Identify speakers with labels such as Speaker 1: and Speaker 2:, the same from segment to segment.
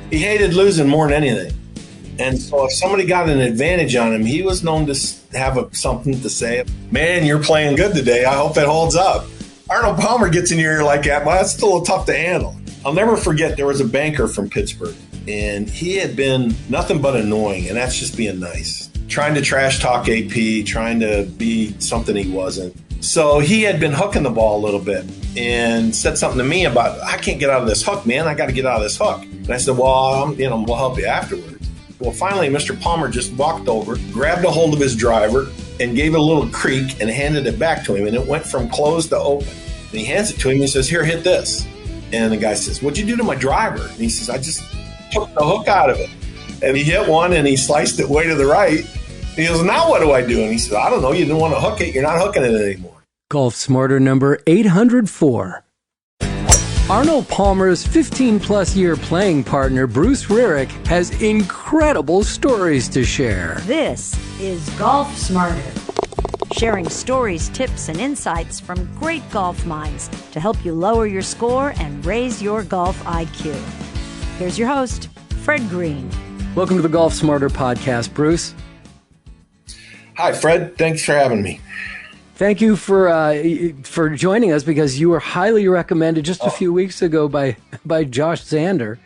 Speaker 1: He hated losing more than anything. And so if somebody got an advantage on him, he was known to have something to say. Man, you're playing good today. I hope that holds up. Arnold Palmer gets in your ear like that. Well, that's still a little tough to handle. I'll never forget there was a banker from Pittsburgh, and he had been nothing but annoying, and that's just being nice. Trying to trash talk AP, trying to be something he wasn't. So he had been hooking the ball a little bit and said something to me about, I can't get out of this hook, man. I got to get out of this hook. And I said, well, we'll help you afterwards. Well, finally, Mr. Palmer just walked over, grabbed a hold of his driver, and gave it a little creak and handed it back to him. And it went from closed to open. And he hands it to him and he says, here, hit this. And the guy says, what'd you do to my driver? And he says, I just took the hook out of it. And he hit one and he sliced it way to the right. And he goes, now what do I do? And he says, I don't know. You didn't want to hook it. You're not hooking it anymore.
Speaker 2: Golf Smarter number 804. Arnold Palmer's 15+ year playing partner, Bruce Rearick, has incredible stories to share.
Speaker 3: This is Golf Smarter, sharing stories, tips, and insights from great golf minds to help you lower your score and raise your golf IQ. Here's your host, Fred Green.
Speaker 2: Welcome to the Golf Smarter podcast, Bruce.
Speaker 1: Hi, Fred. Thanks for having me.
Speaker 2: Thank you for joining us, because you were highly recommended just a few weeks ago by Josh Zander.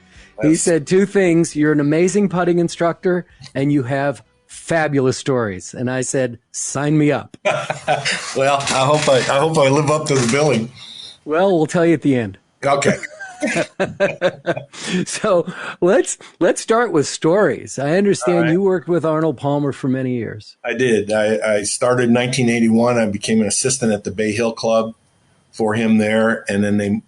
Speaker 2: He said two things: you're an amazing putting instructor, and you have fabulous stories. And I said, sign me up.
Speaker 1: Well, I hope I live up to the billing.
Speaker 2: Well, we'll tell you at the end.
Speaker 1: Okay.
Speaker 2: So let's start with stories. I understand you worked with Arnold Palmer for many years.
Speaker 1: I did. I started in 1981. I became an assistant at the Bay Hill Club for him there, and then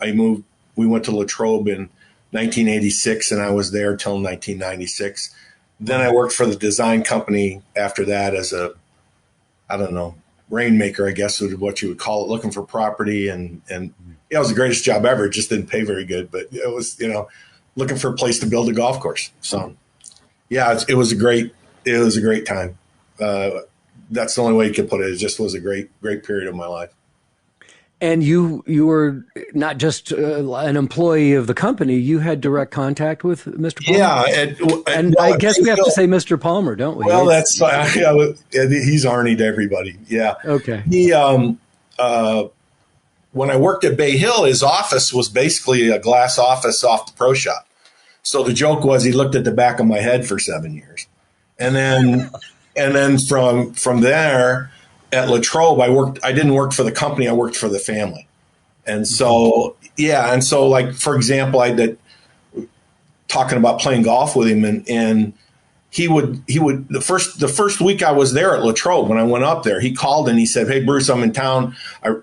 Speaker 1: we went to Latrobe in 1986, and I was there till 1996. Then I worked for the design company after that as a, rainmaker, I guess is what you would call it, looking for property, and it was the greatest job ever. It just didn't pay very good, but it was, looking for a place to build a golf course. So yeah, it was a great time. That's the only way you could put it. It just was a great period of my life.
Speaker 2: And you were not just an employee of the company. You had direct contact with Mr. Palmer?
Speaker 1: Yeah.
Speaker 2: And I guess we have to say Mr. Palmer, don't we?
Speaker 1: Well, that's he's Arnie to everybody. Yeah.
Speaker 2: Okay.
Speaker 1: He, when I worked at Bay Hill, his office was basically a glass office off the pro shop. So the joke was he looked at the back of my head for 7 years. And then from there, at Latrobe, I didn't work for the company. I worked for the family. And so, like, for example, I did talking about playing golf with him, and he would the first week I was there at Latrobe, when I went up there, he called and he said, hey, Bruce, I'm in town.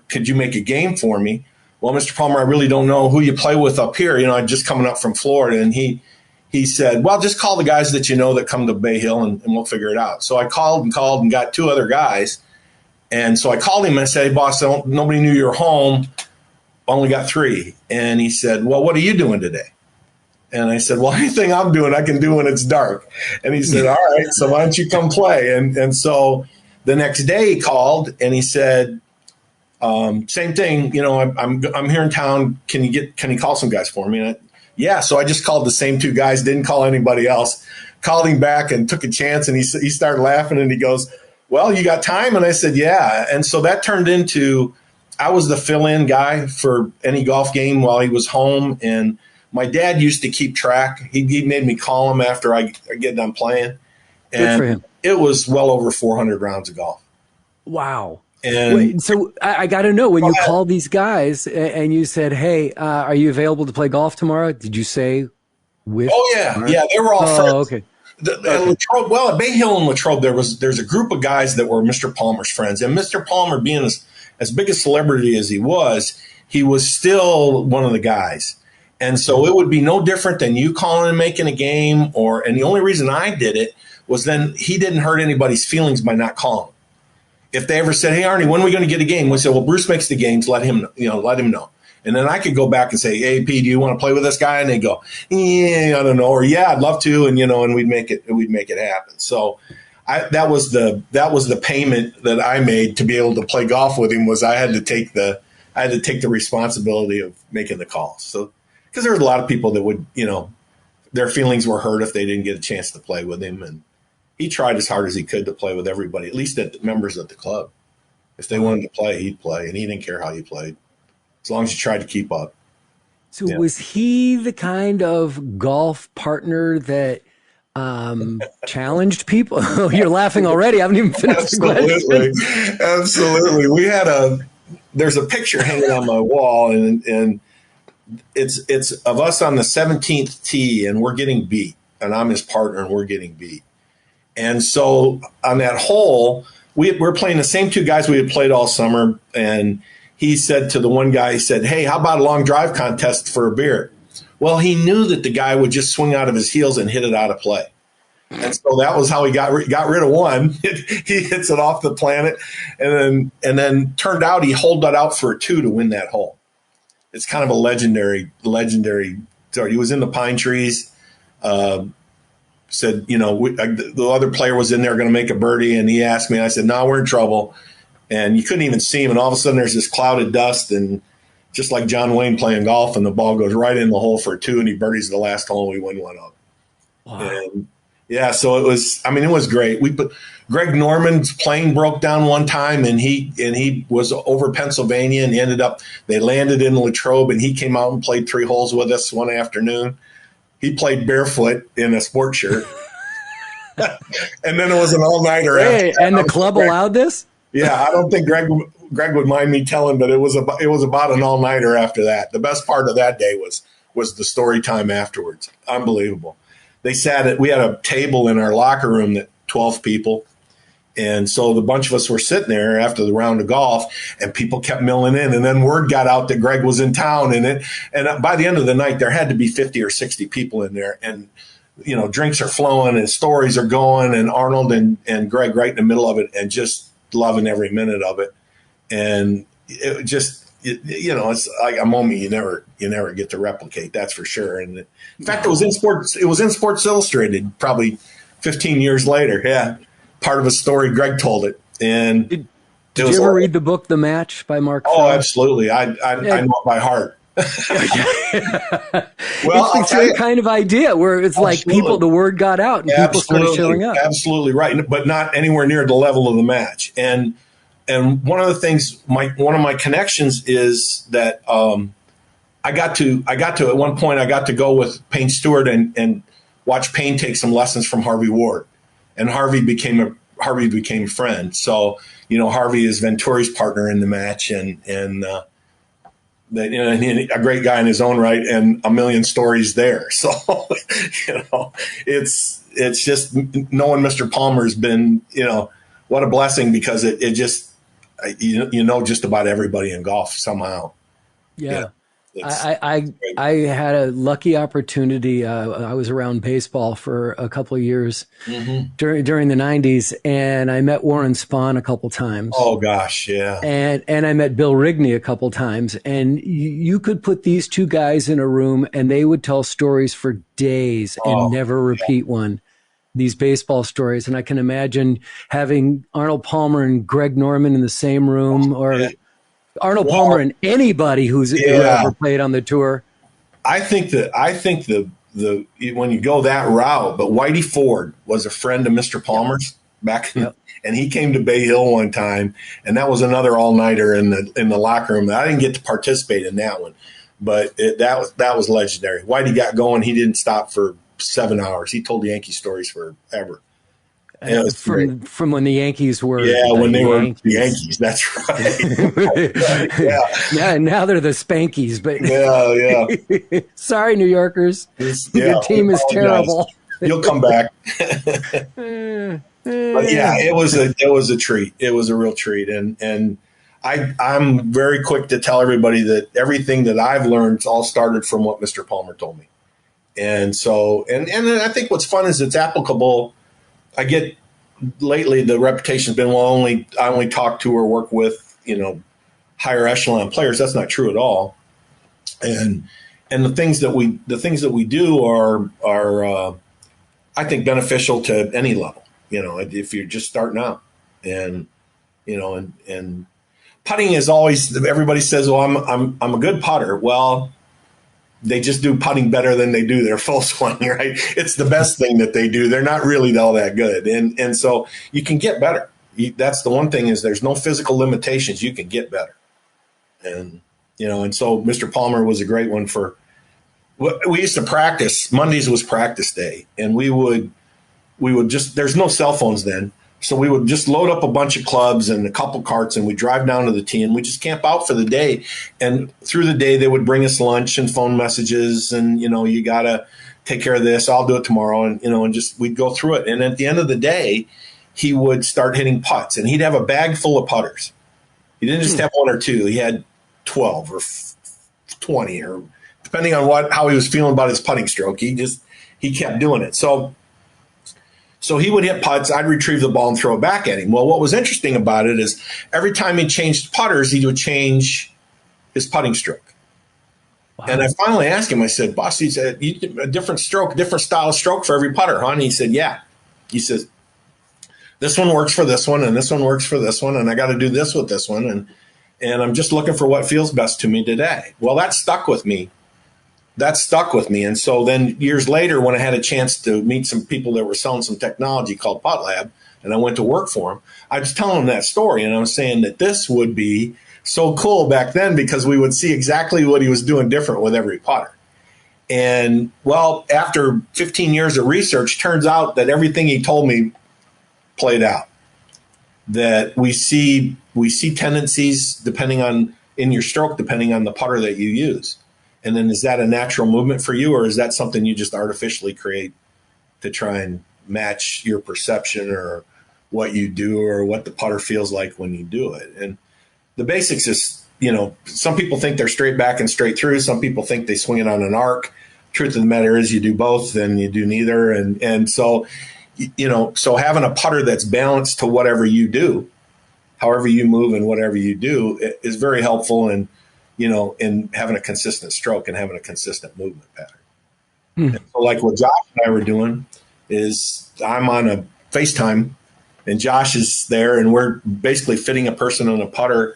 Speaker 1: Could you make a game for me? Well, Mr. Palmer, I really don't know who you play with up here. I'm just coming up from Florida. And he said, well, just call the guys that you know that come to Bay Hill and we'll figure it out. So I called and got two other guys. And so I called him and I said, hey, boss, nobody knew you were home. Only got three. And he said, well, what are you doing today? And I said, well, anything I'm doing, I can do when it's dark. And he said, all right, so why don't you come play? And so the next day he called and he said, same thing, I'm here in town. Can you call some guys for me? And so I just called the same two guys, didn't call anybody else, called him back and took a chance. And he started laughing and he goes, well, you got time? And I said, yeah. And so that turned into, I was the fill-in guy for any golf game while he was home. And my dad used to keep track. He made me call him after I get done playing. And
Speaker 2: good for him.
Speaker 1: It was well over 400 rounds of golf.
Speaker 2: Wow.
Speaker 1: And
Speaker 2: wait, so I got to know, when you called these guys and you said, hey, are you available to play golf tomorrow? Did you say with? Oh,
Speaker 1: yeah. Yeah, they were all friends.
Speaker 2: Okay.
Speaker 1: At Bay Hill and Latrobe, there's a group of guys that were Mr. Palmer's friends. And Mr. Palmer, being as big a celebrity as he was still one of the guys. And so it would be no different than you calling and making a game. And the only reason I did it was then he didn't hurt anybody's feelings by not calling. If they ever said, hey, Arnie, when are we going to get a game? We said, well, Bruce makes the games. Let him know. And then I could go back and say, hey, P, do you want to play with this guy? And they go, yeah, I don't know. Or yeah, I'd love to. And, and we'd make it happen. So that was the payment that I made to be able to play golf with him, was I had to take the responsibility of making the calls. So, because there was a lot of people that would, their feelings were hurt if they didn't get a chance to play with him. And he tried as hard as he could to play with everybody, at least at the members of the club. If they wanted to play, he'd play, and he didn't care how you played, as long as you tried to keep up.
Speaker 2: So was he the kind of golf partner that challenged people? You're laughing already. I haven't even finished the question.
Speaker 1: Absolutely. There's a picture hanging on my wall, and it's of us on the 17th tee, and we're getting beat, and I'm his partner, and we're getting beat. And so on that hole, we're playing the same two guys we had played all summer, and he said to the one guy, he said, "Hey, how about a long drive contest for a beer?" Well, he knew that the guy would just swing out of his heels and hit it out of play. And so that was how he got rid of one. He hits it off the planet, and then turned out he holed that out for a 2 to win that hole. It's kind of a legendary story. He was in the pine trees, said, the other player was in there going to make a birdie, and he asked me, and I said, "No, we're in trouble." And you couldn't even see him. And all of a sudden there's this cloud of dust, and just like John Wayne playing golf, and the ball goes right in the hole for a 2, and he birdies the last hole, and we win one up. Wow. And yeah, so it was great. Greg Norman's plane broke down one time, and he was over Pennsylvania, and they landed in Latrobe, and he came out and played 3 holes with us one afternoon. He played barefoot in a sports shirt. And then it was an all-nighter.
Speaker 2: Hey, and the club allowed this?
Speaker 1: Yeah, I don't think Greg would mind me telling, but it was about an all-nighter after that. The best part of that day was the story time afterwards. Unbelievable. We had a table in our locker room that 12 people. And so the bunch of us were sitting there after the round of golf, and people kept milling in. And then word got out that Greg was in town, and by the end of the night, there had to be 50 or 60 people in there. And, drinks are flowing and stories are going, and Arnold and Greg right in the middle of it, and just loving every minute of it. And it just, it's like a moment you never get to replicate. That's for sure. And in fact, it was in Sports Illustrated probably 15 years later. Yeah. Part of a story. Greg told it. And
Speaker 2: did you ever read the book, The Match by Mark Fell?
Speaker 1: Oh, absolutely. I know it by heart. Well,
Speaker 2: it's the same kind of idea where it's absolutely. Like the word got out and people started showing up.
Speaker 1: Absolutely right, but not anywhere near the level of The Match. And one of the things, one of my connections is that I got to at one point I got to go with Payne Stewart and watch Payne take some lessons from Harvey Ward, and Harvey became a friend. So Harvey is Venturi's partner in The Match, and a great guy in his own right, and a million stories there. So, it's just knowing Mr. Palmer has been, what a blessing, because it just, just about everybody in golf somehow.
Speaker 2: Yeah. I had a lucky opportunity. I was around baseball for a couple of years during the 90s, and I met Warren Spahn a couple times.
Speaker 1: Oh gosh, yeah.
Speaker 2: And I met Bill Rigney a couple times, and you could put these two guys in a room, and they would tell stories for days and never repeat one. These baseball stories, and I can imagine having Arnold Palmer and Greg Norman in the same room, or Arnold Palmer and anybody who ever played on the tour.
Speaker 1: I think the when you go that route, but Whitey Ford was a friend of Mr. Palmer's back, and he came to Bay Hill one time, and that was another all-nighter in the locker room. I didn't get to participate in that one, but that was legendary. Whitey got going; he didn't stop for 7 hours. He told Yankee stories forever.
Speaker 2: From when the Yankees were
Speaker 1: when they were the Yankees. That's right.
Speaker 2: Yeah, now they're the Spankies, but sorry, New Yorkers, your team is terrible.
Speaker 1: You'll come back. But it was a treat. It was a real treat, and I'm very quick to tell everybody that everything that I've learned all started from what Mr. Palmer told me. And so, and I think what's fun is it's applicable. I get lately the reputation's been, I only talk to or work with, higher echelon players. That's not true at all. And the things that we do are I think beneficial to any level, if you're just starting out, and putting is always, everybody says, well, I'm a good putter. Well, they just do putting better than they do their full swing, right? It's the best thing that they do. They're not really all that good. And so you can get better. That's the one thing, is there's no physical limitations. You can get better. And, and so Mr. Palmer was a great one for, we used to practice. Mondays was practice day, and we would just, there's no cell phones then. So we would just load up a bunch of clubs and a couple carts, and we'd drive down to the tee, and we just camp out for the day. And through the day, they would bring us lunch and phone messages, and, you got to take care of this. I'll do it tomorrow. And, and just, we'd go through it. And at the end of the day, he would start hitting putts, and he'd have a bag full of putters. He didn't just have one or two. He had 12 or 20, or depending on how he was feeling about his putting stroke. He kept doing it. So he would hit putts. I'd retrieve the ball and throw it back at him. Well, what was interesting about it is every time he changed putters, he would change his putting stroke. Wow. And I finally asked him, I said, boss, he said, a different stroke, different style of stroke for every putter, huh? And he said, yeah. He says, this one works for this one, and this one works for this one, and I got to do this with this one. And I'm just looking for what feels best to me today. Well, that stuck with me. And so then years later, when I had a chance to meet some people that were selling some technology called Putt Lab, and I went to work for them, I was telling them that story, and I was saying that this would be so cool back then because we would see exactly what he was doing different with every putter. And, well, after 15 years of research, turns out that everything he told me played out. That we see tendencies in your stroke depending on the putter that you use. And then is that a natural movement for you, or is that something you just artificially create to try and match your perception or what you do or what the putter feels like when you do it? And the basics is, some people think they're straight back and straight through. Some people think they swing it on an arc. Truth of the matter is you do both and you do neither. And so, so having a putter that's balanced to whatever you do, however you move and whatever you do, is very helpful in having a consistent stroke and having a consistent movement pattern. And so like what Josh and I were doing is I'm on a FaceTime and Josh is there, and we're basically fitting a person on a putter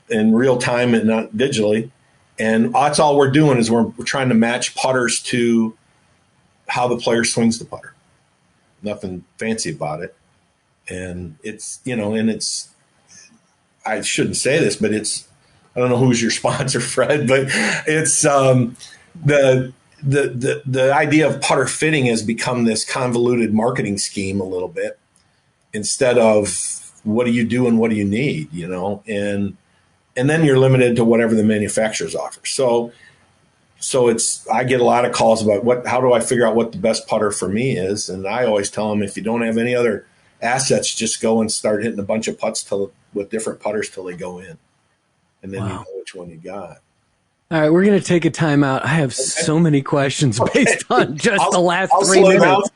Speaker 1: in real time and not digitally. And that's all we're doing is we're trying to match putters to how the player swings the putter. Nothing fancy about it. And it's, I shouldn't say this, but I don't know who's your sponsor, Fred, but it's the idea of putter fitting has become this convoluted marketing scheme a little bit instead of what do you do and what do you need, and then you're limited to whatever the manufacturers offer. So I get a lot of calls about how do I figure out what the best putter for me is? And I always tell them, if you don't have any other assets, just go and start hitting a bunch of putts with different putters till they go in. And then you know which one you got.
Speaker 2: All right, we're going to take a time out. I have so many questions based on just the last 3 minutes.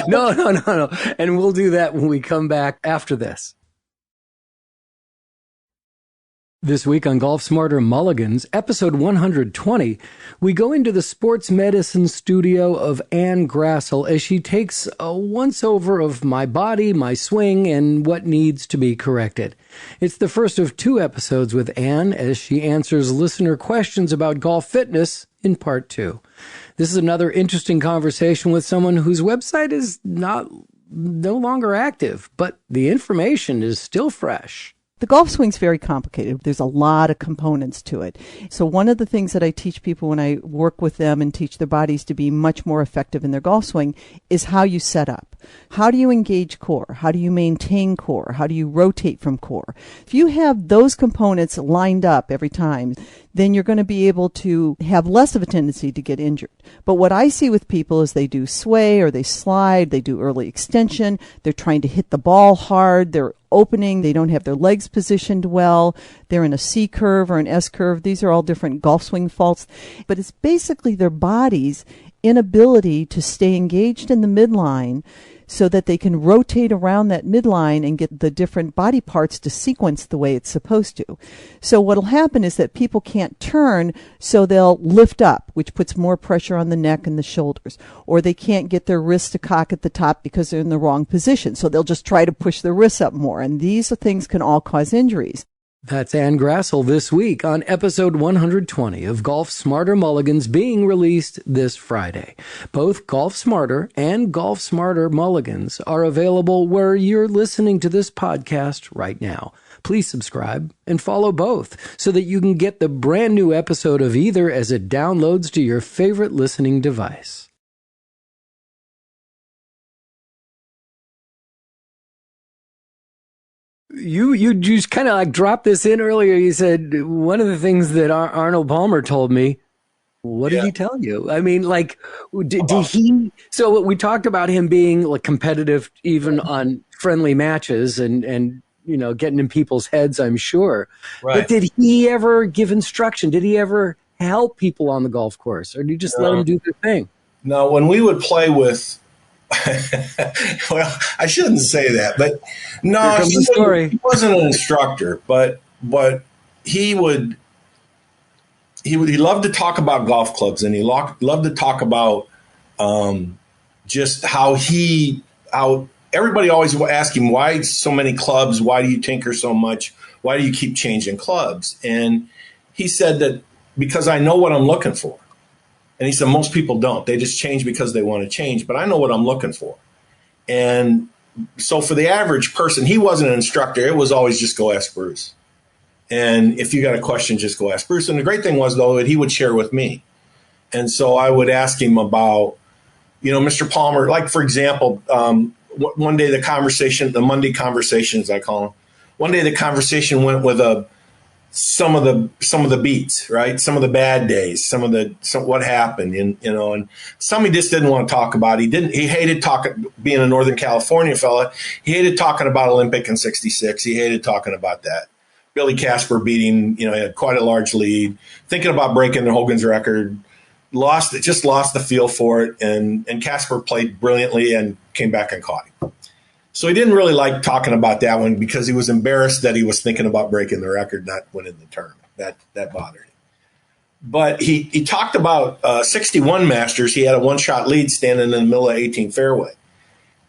Speaker 2: No. And we'll do that when we come back after this. This week on Golf Smarter Mulligans, episode 120, we go into the sports medicine studio of Ann Grassel as she takes a once-over of my body, my swing, and what needs to be corrected. It's the first of 2 episodes with Ann as she answers listener questions about golf fitness in part 2. This is another interesting conversation with someone whose website is no longer active, but the information is still fresh.
Speaker 4: The golf swing's very complicated. There's a lot of components to it. So one of the things that I teach people when I work with them and teach their bodies to be much more effective in their golf swing is how you set up. How do you engage core? How do you maintain core? How do you rotate from core? If you have those components lined up every time, then you're going to be able to have less of a tendency to get injured. But what I see with people is they do sway or they slide, they do early extension, they're trying to hit the ball hard, they're opening, they don't have their legs positioned well, they're in a C curve or an S curve. These are all different golf swing faults. But it's basically their body's inability to stay engaged in the midline so that they can rotate around that midline and get the different body parts to sequence the way it's supposed to. So what'll happen is that people can't turn, so they'll lift up, which puts more pressure on the neck and the shoulders. Or they can't get their wrists to cock at the top because they're in the wrong position, so they'll just try to push their wrists up more. And these things can all cause injuries.
Speaker 2: That's Ann Grassel this week on episode 120 of Golf Smarter Mulligans, being released this Friday. Both Golf Smarter and Golf Smarter Mulligans are available where you're listening to this podcast right now. Please subscribe and follow both so that you can get the brand new episode of either as it downloads to your favorite listening device. You just kind of like dropped this in earlier. You said one of the things that Arnold Palmer told me. What did he tell you? I mean, like, did he? So we talked about him being like competitive even on friendly matches and you know, getting in people's heads, I'm sure. Right. But did he ever give instruction? Did he ever help people on the golf course, or did you just let them do their thing?
Speaker 1: No, when we would play with. Well, I shouldn't say that, but no, he wasn't an instructor, but he loved to talk about golf clubs, and he loved to talk about just how everybody always asked him, why so many clubs? Why do you tinker so much? Why do you keep changing clubs? And he said that because I know what I'm looking for. And he said, most people don't. They just change because they want to change. But I know what I'm looking for. And so for the average person, he wasn't an instructor. It was always just go ask Bruce. And if you got a question, just go ask Bruce. And the great thing was, though, that he would share with me. And so I would ask him about, you know, Mr. Palmer, like, for example, one day the Monday conversations, I call them. One day the conversation went with some of the beats, right? Some of the bad days, what happened, and you know, and some he just didn't want to talk about. He hated talking, being a Northern California fella. He hated talking about Olympic in '66. He hated talking about that. Billy Casper beating, you know, he had quite a large lead. Thinking about breaking the Hogan's record, lost the feel for it, and Casper played brilliantly and came back and caught him. So he didn't really like talking about that one because he was embarrassed that he was thinking about breaking the record, not winning the tournament. That bothered him. But he talked about 61 Masters. He had a one-shot lead standing in the middle of 18th fairway.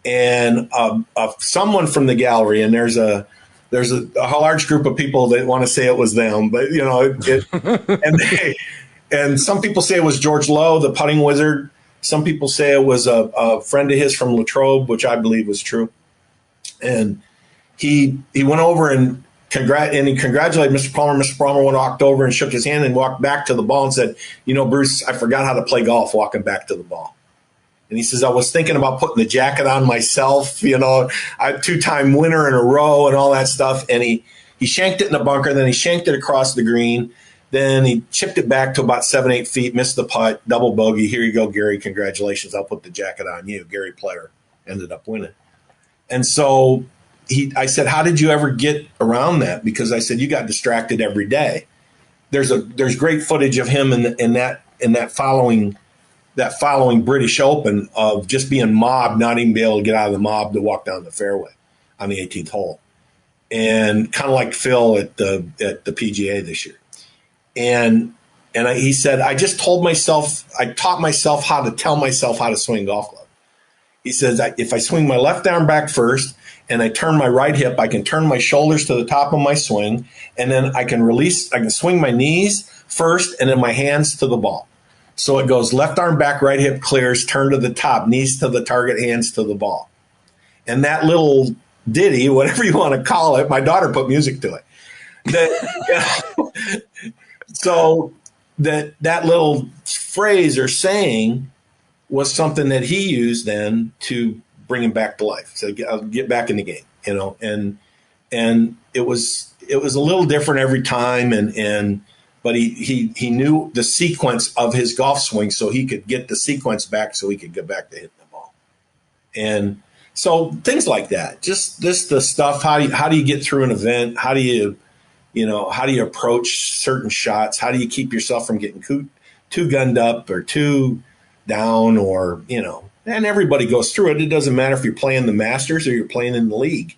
Speaker 1: And someone from the gallery, and there's a large group of people that want to say it was them, but you know, and some people say it was George Lowe, the putting wizard. Some people say it was a friend of his from Latrobe, which I believe was true. And he went over and he congratulated Mr. Palmer. Mr. Palmer walked over and shook his hand and walked back to the ball and said, you know, Bruce, I forgot how to play golf walking back to the ball. And he says, I was thinking about putting the jacket on myself, you know, I 2-time winner in a row and all that stuff. And he shanked it in the bunker. Then he shanked it across the green. Then he chipped it back to about 7-8 feet, missed the putt, double bogey. Here you go, Gary. Congratulations. I'll put the jacket on you. Gary Player ended up winning. And so I said, how did you ever get around that? Because I said, you got distracted every day. There's great footage of him in that following British Open of just being mobbed, not even be able to get out of the mob to walk down the fairway on the 18th hole. And kind of like Phil at the PGA this year. And he said, I taught myself how to tell myself how to swing golf club. He says, if I swing my left arm back first and I turn my right hip, I can turn my shoulders to the top of my swing, and then I can swing my knees first and then my hands to the ball. So it goes left arm back, right hip clears, turn to the top, knees to the target, hands to the ball. And that little ditty, whatever you want to call it, my daughter put music to it. So that little phrase or saying was something that he used then to bring him back to life. So get back in the game, you know, and it was a little different every time. But he knew the sequence of his golf swing, so he could get the sequence back so he could get back to hitting the ball. And so things like that, just the stuff. How do you get through an event? How do you approach certain shots? How do you keep yourself from getting too gunned up or too down, or, you know, and everybody goes through it. It doesn't matter if you're playing the Masters or you're playing in the league,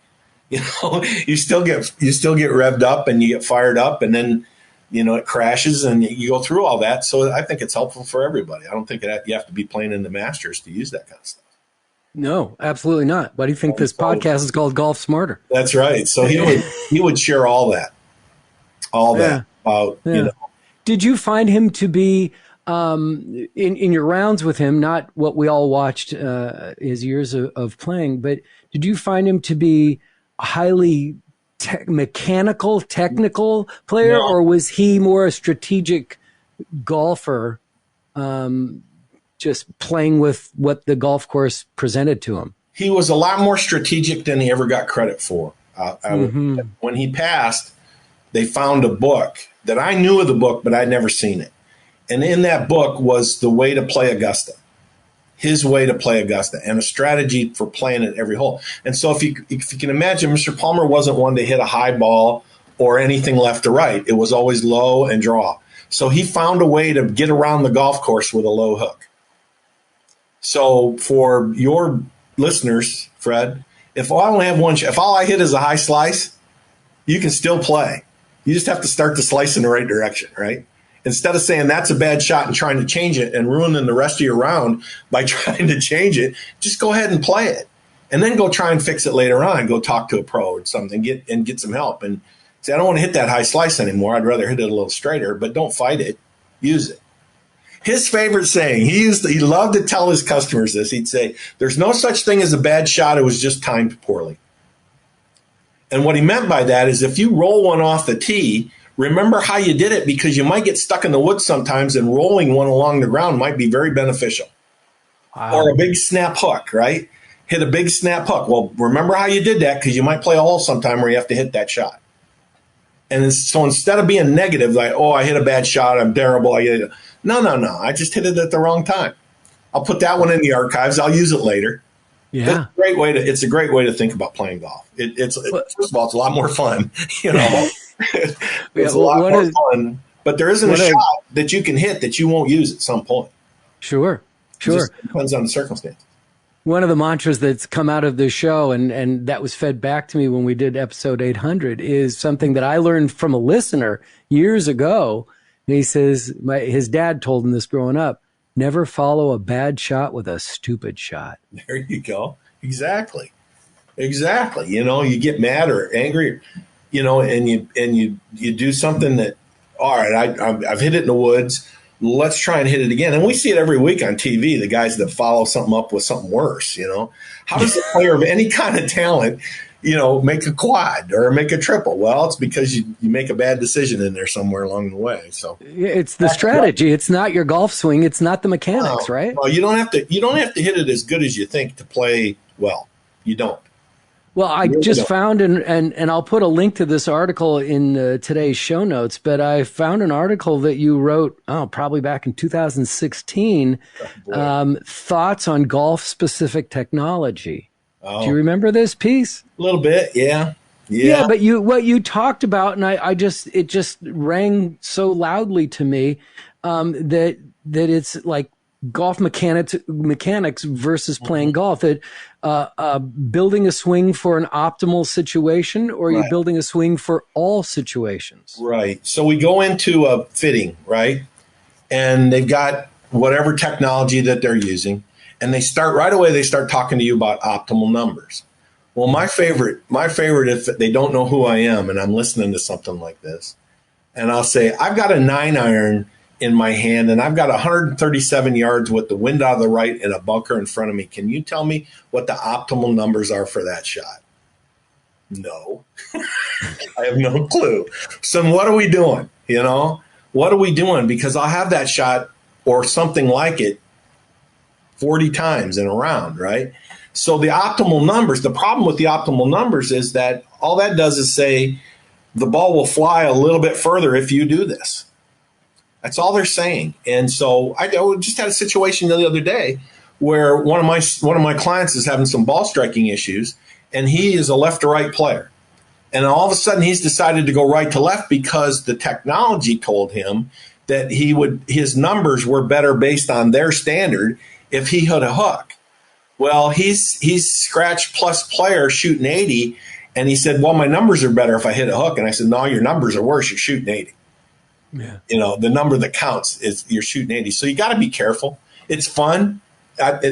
Speaker 1: you know, you still get revved up and you get fired up, and then, you know, it crashes and you go through all that. So I think it's helpful for everybody. I don't think you have to be playing in the Masters to use that kind of stuff.
Speaker 2: No, absolutely not. Why do you think this podcast is called Golf Smarter?
Speaker 1: That's right. So he would share all that. all that about, you know.
Speaker 2: Did you find him to be, in your rounds with him, not what we all watched his years of playing, but did you find him to be a highly mechanical, technical player, or was he more a strategic golfer, just playing with what the golf course presented to him?
Speaker 1: He was a lot more strategic than he ever got credit for. When he passed, they found a book that I knew of the book, but I'd never seen it. And in that book was the way to play Augusta, his way to play Augusta, and a strategy for playing at every hole. And so if you can imagine, Mr. Palmer wasn't one to hit a high ball or anything left to right. It was always low and draw. So he found a way to get around the golf course with a low hook. So for your listeners, Fred, if I only have one, if all I hit is a high slice, you can still play. You just have to start the slice in the right direction, right? Instead of saying that's a bad shot and trying to change it and ruining the rest of your round by trying to change it, just go ahead and play it. And then go try and fix it later on. Go talk to a pro or something, get some help. And say, I don't want to hit that high slice anymore. I'd rather hit it a little straighter, but don't fight it. Use it. His favorite saying, he loved to tell his customers this. He'd say, there's no such thing as a bad shot. It was just timed poorly. And what he meant by that is if you roll one off the tee, remember how you did it, because you might get stuck in the woods sometimes, and rolling one along the ground might be very beneficial. Wow. Or a big snap hook, right? Hit a big snap hook. Well, remember how you did that, because you might play a hole sometime where you have to hit that shot. And so instead of being negative, like, oh, I hit a bad shot, I'm terrible. No. I just hit it at the wrong time. I'll put that one in the archives. I'll use it later. Yeah, it's a great way to think about playing golf. First of all, it's a lot more fun. You know, it's a lot more fun. But there isn't a shot that you can hit that you won't use at some point.
Speaker 2: Sure.
Speaker 1: It just depends on the circumstance.
Speaker 2: One of the mantras that's come out of this show, and that was fed back to me when we did episode 800, is something that I learned from a listener years ago. And he says, his dad told him this growing up: never follow a bad shot with a stupid shot.
Speaker 1: There you go. Exactly. You know, you get mad or angry, you know, and you do something that, all right, I've hit it in the woods. Let's try and hit it again. And we see it every week on TV, the guys that follow something up with something worse, you know. How does a player of any kind of talent, you know, make a quad or make a triple? Well, it's because you make a bad decision in there somewhere along the way. So
Speaker 2: it's the strategy. Right. It's not your golf swing. It's not the mechanics, right?
Speaker 1: Well, you don't have to hit it as good as you think to play well. You don't.
Speaker 2: Well, I just found, and I'll put a link to this article in today's show notes, but I found an article that you wrote, probably back in 2016, thoughts on golf-specific technology. Oh. Do you remember this piece?
Speaker 1: A little bit, yeah.
Speaker 2: Yeah, but what you talked about, and it just rang so loudly to me, that it's like golf mechanics versus playing golf. That building a swing for an optimal situation, or are you building a swing for all situations?
Speaker 1: Right. So we go into a fitting, right, and they've got whatever technology that they're using, and they start talking to you about optimal numbers. Well, my favorite, if they don't know who I am and I'm listening to something like this, and I'll say, I've got a 9-iron in my hand and I've got 137 yards with the wind out of the right and a bunker in front of me. Can you tell me what the optimal numbers are for that shot? No, I have no clue. So what are we doing? You know, what are we doing? Because I'll have that shot or something like it 40 times in a round, right? So the optimal numbers, the problem with the optimal numbers is that all that does is say the ball will fly a little bit further if you do this. That's all they're saying. And so I just had a situation the other day where one of my clients is having some ball striking issues, and he is a left to right player. And all of a sudden he's decided to go right to left because the technology told him that his numbers were better based on their standard if he hit a hook. Well, he's scratch plus player shooting 80, and he said, well, my numbers are better if I hit a hook. And I said, no, your numbers are worse. You're shooting 80. Yeah. You know, the number that counts is you're shooting 80. So you got to be careful. It's fun.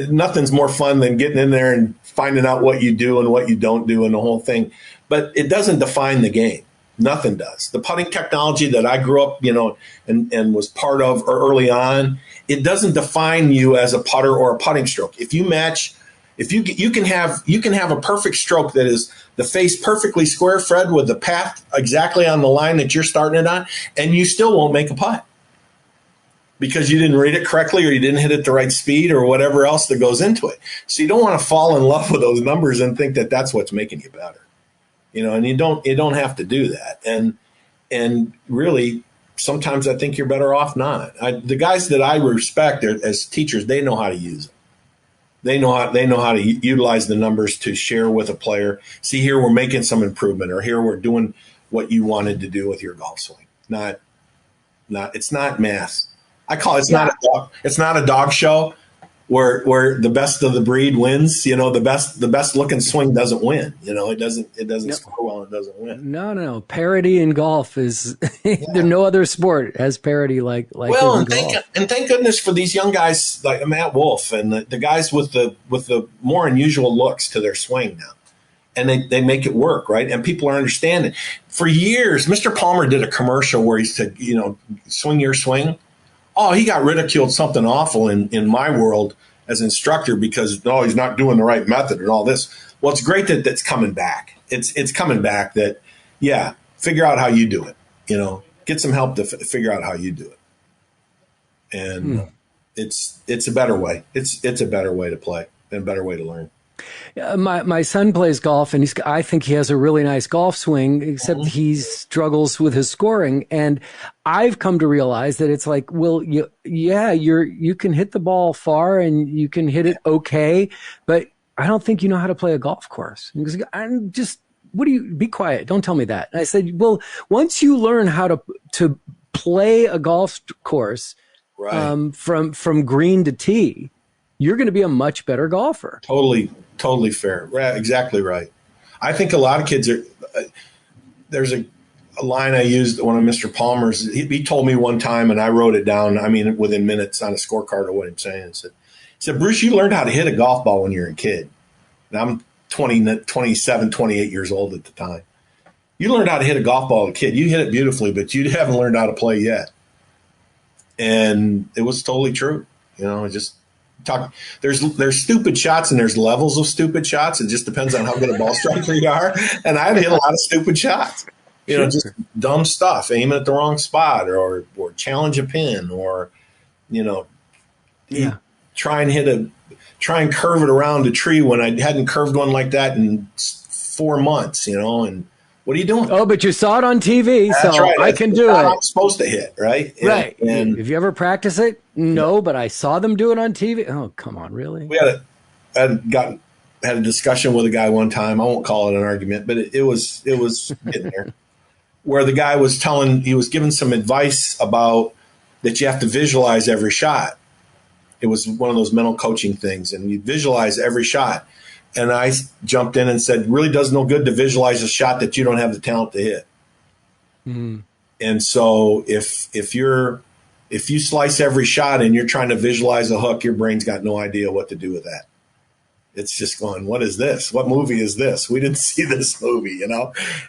Speaker 1: Nothing's more fun than getting in there and finding out what you do and what you don't do and the whole thing. But it doesn't define the game. Nothing does. The putting technology that I grew up, and was part of early on, it doesn't define you as a putter or a putting stroke. If you match, you can have a perfect stroke that is the face perfectly square, Fred, with the path exactly on the line that you're starting it on, and you still won't make a putt because you didn't read it correctly or you didn't hit it the right speed or whatever else that goes into it. So you don't want to fall in love with those numbers and think that that's what's making you better. And you don't have to do that. And really, sometimes I think you're better off not. The guys that I respect as teachers, they know how to use it. They know how to utilize the numbers to share with a player. See, here we're making some improvement, or here we're doing what you wanted to do with your golf swing. It's not math. I call it. It's not a dog show where the best of the breed wins. The best looking swing doesn't win. It doesn't score well. It doesn't win.
Speaker 2: No. Parity in golf is there's no other sport has parity like.
Speaker 1: Well, and thank goodness for these young guys like Matt Wolf and the guys with the more unusual looks to their swing now, and they make it work, right? And people are understanding. For years, Mr. Palmer did a commercial where he said, swing your swing. Oh, he got ridiculed something awful in my world as instructor because he's not doing the right method and all this. Well, it's great that that's coming back. It's coming back that, figure out how you do it. Get some help to figure out how you do it. And it's a better way. It's a better way to play and a better way to learn.
Speaker 2: My son plays golf, and I think he has a really nice golf swing, except he struggles with his scoring. And I've come to realize that it's like, well, you can hit the ball far and you can hit it okay, but I don't think you know how to play a golf course. Because I'm just, be quiet. Don't tell me that. And I said, well, once you learn how to play a golf course, right, from green to tee, you're going to be a much better golfer. Totally fair. Right, exactly right. I think a lot of kids are. There's a line I used, one of Mr. Palmer's. He told me one time, and I wrote it down. I mean, within minutes on a scorecard of what I'm saying. He said, Bruce, you learned how to hit a golf ball when you were a kid. And I'm 27, 28 years old at the time. You learned how to hit a golf ball as a kid. You hit it beautifully, but you haven't learned how to play yet. And it was totally true. There's stupid shots and there's levels of stupid shots. It just depends on how good a ball striker you are. And I've hit a lot of stupid shots, just dumb stuff, aim at the wrong spot or challenge a pin or, try and curve it around a tree when I hadn't curved one like that in 4 months, and what are you doing? Oh, but you saw it on TV, so right. I can do it.
Speaker 1: I'm supposed to hit, right?
Speaker 2: Right. And have you ever practiced it? No, but I saw them do it on TV. Oh, come on, really?
Speaker 1: We had a discussion with a guy one time. I won't call it an argument, but it was getting there, where the guy was he was giving some advice about that you have to visualize every shot. It was one of those mental coaching things, and you visualize every shot. And I jumped in and said, really does no good to visualize a shot that you don't have the talent to hit. Mm-hmm. And so if you slice every shot and you're trying to visualize a hook, your brain's got no idea what to do with that. It's just going, what is this? What movie is this? We didn't see this movie,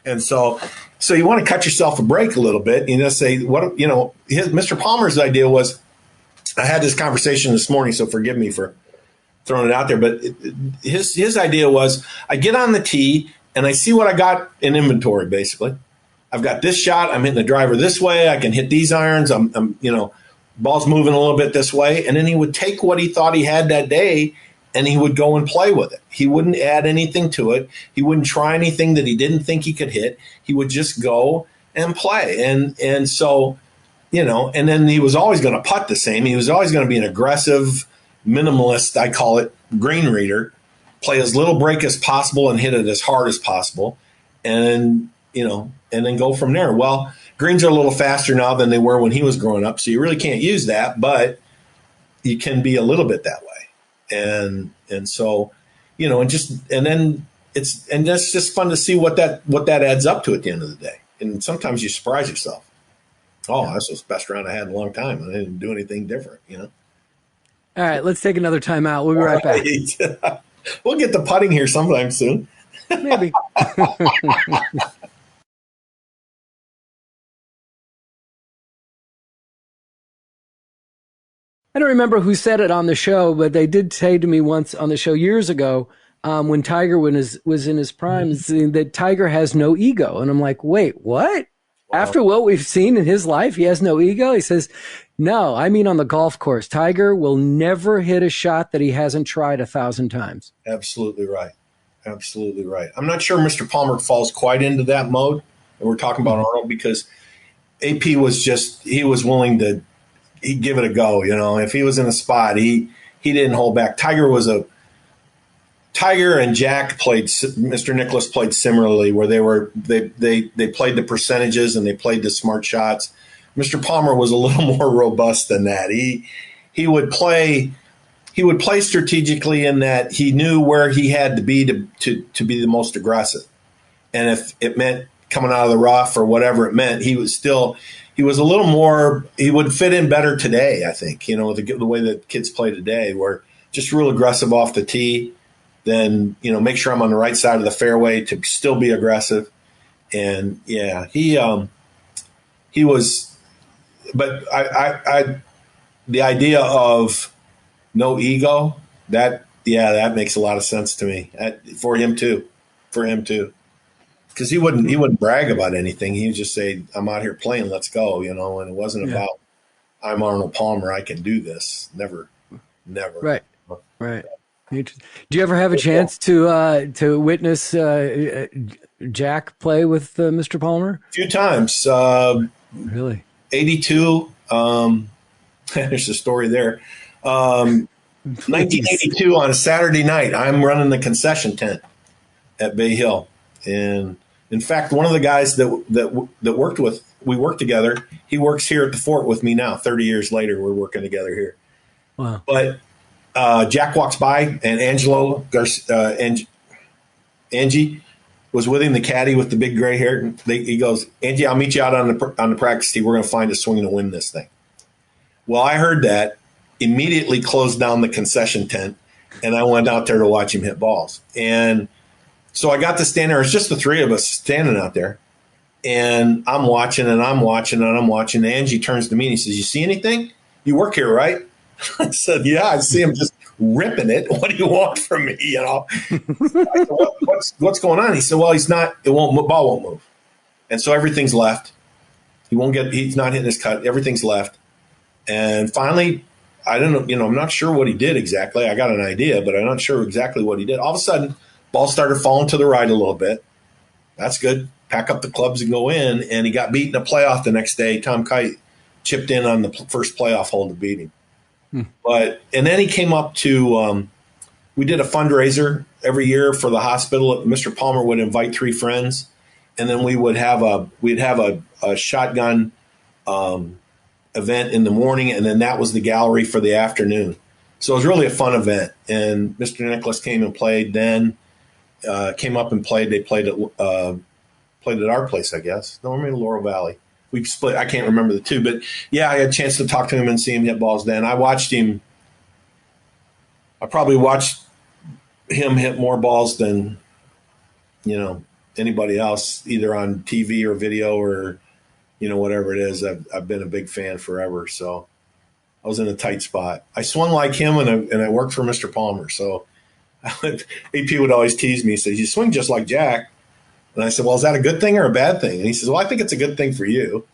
Speaker 1: And so you want to cut yourself a break a little bit. Say, Mr. Palmer's idea was, I had this conversation this morning, so forgive me for throwing it out there, but his idea was I get on the tee and I see what I got in inventory. Basically, I've got this shot. I'm hitting the driver this way. I can hit these irons. I'm ball's moving a little bit this way. And then he would take what he thought he had that day and he would go and play with it. He wouldn't add anything to it. He wouldn't try anything that he didn't think he could hit. He would just go and play. And so, and then he was always going to putt the same. He was always going to be an aggressive, minimalist, I call it, green reader, play as little break as possible and hit it as hard as possible. And then go from there. Well, greens are a little faster now than they were when he was growing up. So you really can't use that, but you can be a little bit that way. And so, and that's just fun to see what that adds up to at the end of the day. And sometimes you surprise yourself. Oh, this was the best round I had in a long time. I didn't do anything different,
Speaker 2: All right, let's take another time out. We'll be right back.
Speaker 1: We'll get the putting here sometime soon.
Speaker 2: Maybe. I don't remember who said it on the show, but they did say to me once on the show years ago, when Tiger was in his prime, that Tiger has no ego. And I'm like, wait, what? Wow. After what we've seen in his life, he has no ego? He says, no, I mean on the golf course. Tiger will never hit a shot that he hasn't tried 1,000 times.
Speaker 1: Absolutely right. Absolutely right. I'm not sure Mr. Palmer falls quite into that mode. And we're talking about Arnold because AP he was willing to he'd give it a go. If he was in a spot, he didn't hold back. Tiger and Jack Mr. Nicklaus played similarly where they played the percentages and they played the smart shots. Mr. Palmer was a little more robust than that. He would play strategically in that he knew where he had to be to be the most aggressive. And if it meant coming out of the rough or whatever it meant, he was a little more, he would fit in better today, I think, the way that kids play today, where just real aggressive off the tee, then, make sure I'm on the right side of the fairway to still be aggressive. And yeah, he was, but the idea of no ego, that makes a lot of sense to me for him too. Because he wouldn't brag about anything. He would just say, I'm out here playing, let's go, and it wasn't about, I'm Arnold Palmer, I can do this. Never.
Speaker 2: Right. Do you ever have a chance to witness Jack play with Mr. Palmer?
Speaker 1: A few times.
Speaker 2: Really?
Speaker 1: 82. There's a story there. 1982 on a Saturday night, I'm running the concession tent at Bay Hill. And in fact, one of the guys that we worked together, he works here at the fort with me now. 30 years later, we're working together here.
Speaker 2: Wow.
Speaker 1: But Jack walks by, and Angie was with him, the caddy with the big gray hair. He goes, Angie, I'll meet you out on the practice tee. We're going to find a swing to win this thing. Well, I heard that, immediately closed down the concession tent, and I went out there to watch him hit balls. And so I got to stand there. It's just the three of us standing out there. And I'm watching. Angie turns to me and he says, you see anything? You work here, right? I said, yeah, I see him just ripping it. What do you want from me? I said, what's going on? He said, well, ball won't move. And so everything's left. He's not hitting his cut. Everything's left. And finally, I don't know, I'm not sure what he did exactly. I got an idea, but I'm not sure exactly what he did. All of a sudden, ball started falling to the right a little bit. That's good. Pack up the clubs and go in. And he got beat in a playoff the next day. Tom Kite chipped in on the first playoff hole to beat him. And then he came up to, we did a fundraiser every year for the hospital. Mr. Palmer would invite 3 friends, and then we'd have a shotgun event in the morning, and then that was the gallery for the afternoon. So it was really a fun event. And Mr. Nicklaus came and played. Then came up and played. They played at our place, I guess. No, maybe Laurel Valley. We split. I can't remember the two, but yeah, I had a chance to talk to him and see him hit balls. Then I watched him. I probably watched him hit more balls than anybody else, either on TV or video or whatever it is. I've been a big fan forever. So I was in a tight spot. I swung like him, and I worked for Mr. Palmer. So AP would always tease me. He says, "You swing just like Jack." And I said, well, is that a good thing or a bad thing? And he says, well, I think it's a good thing for you.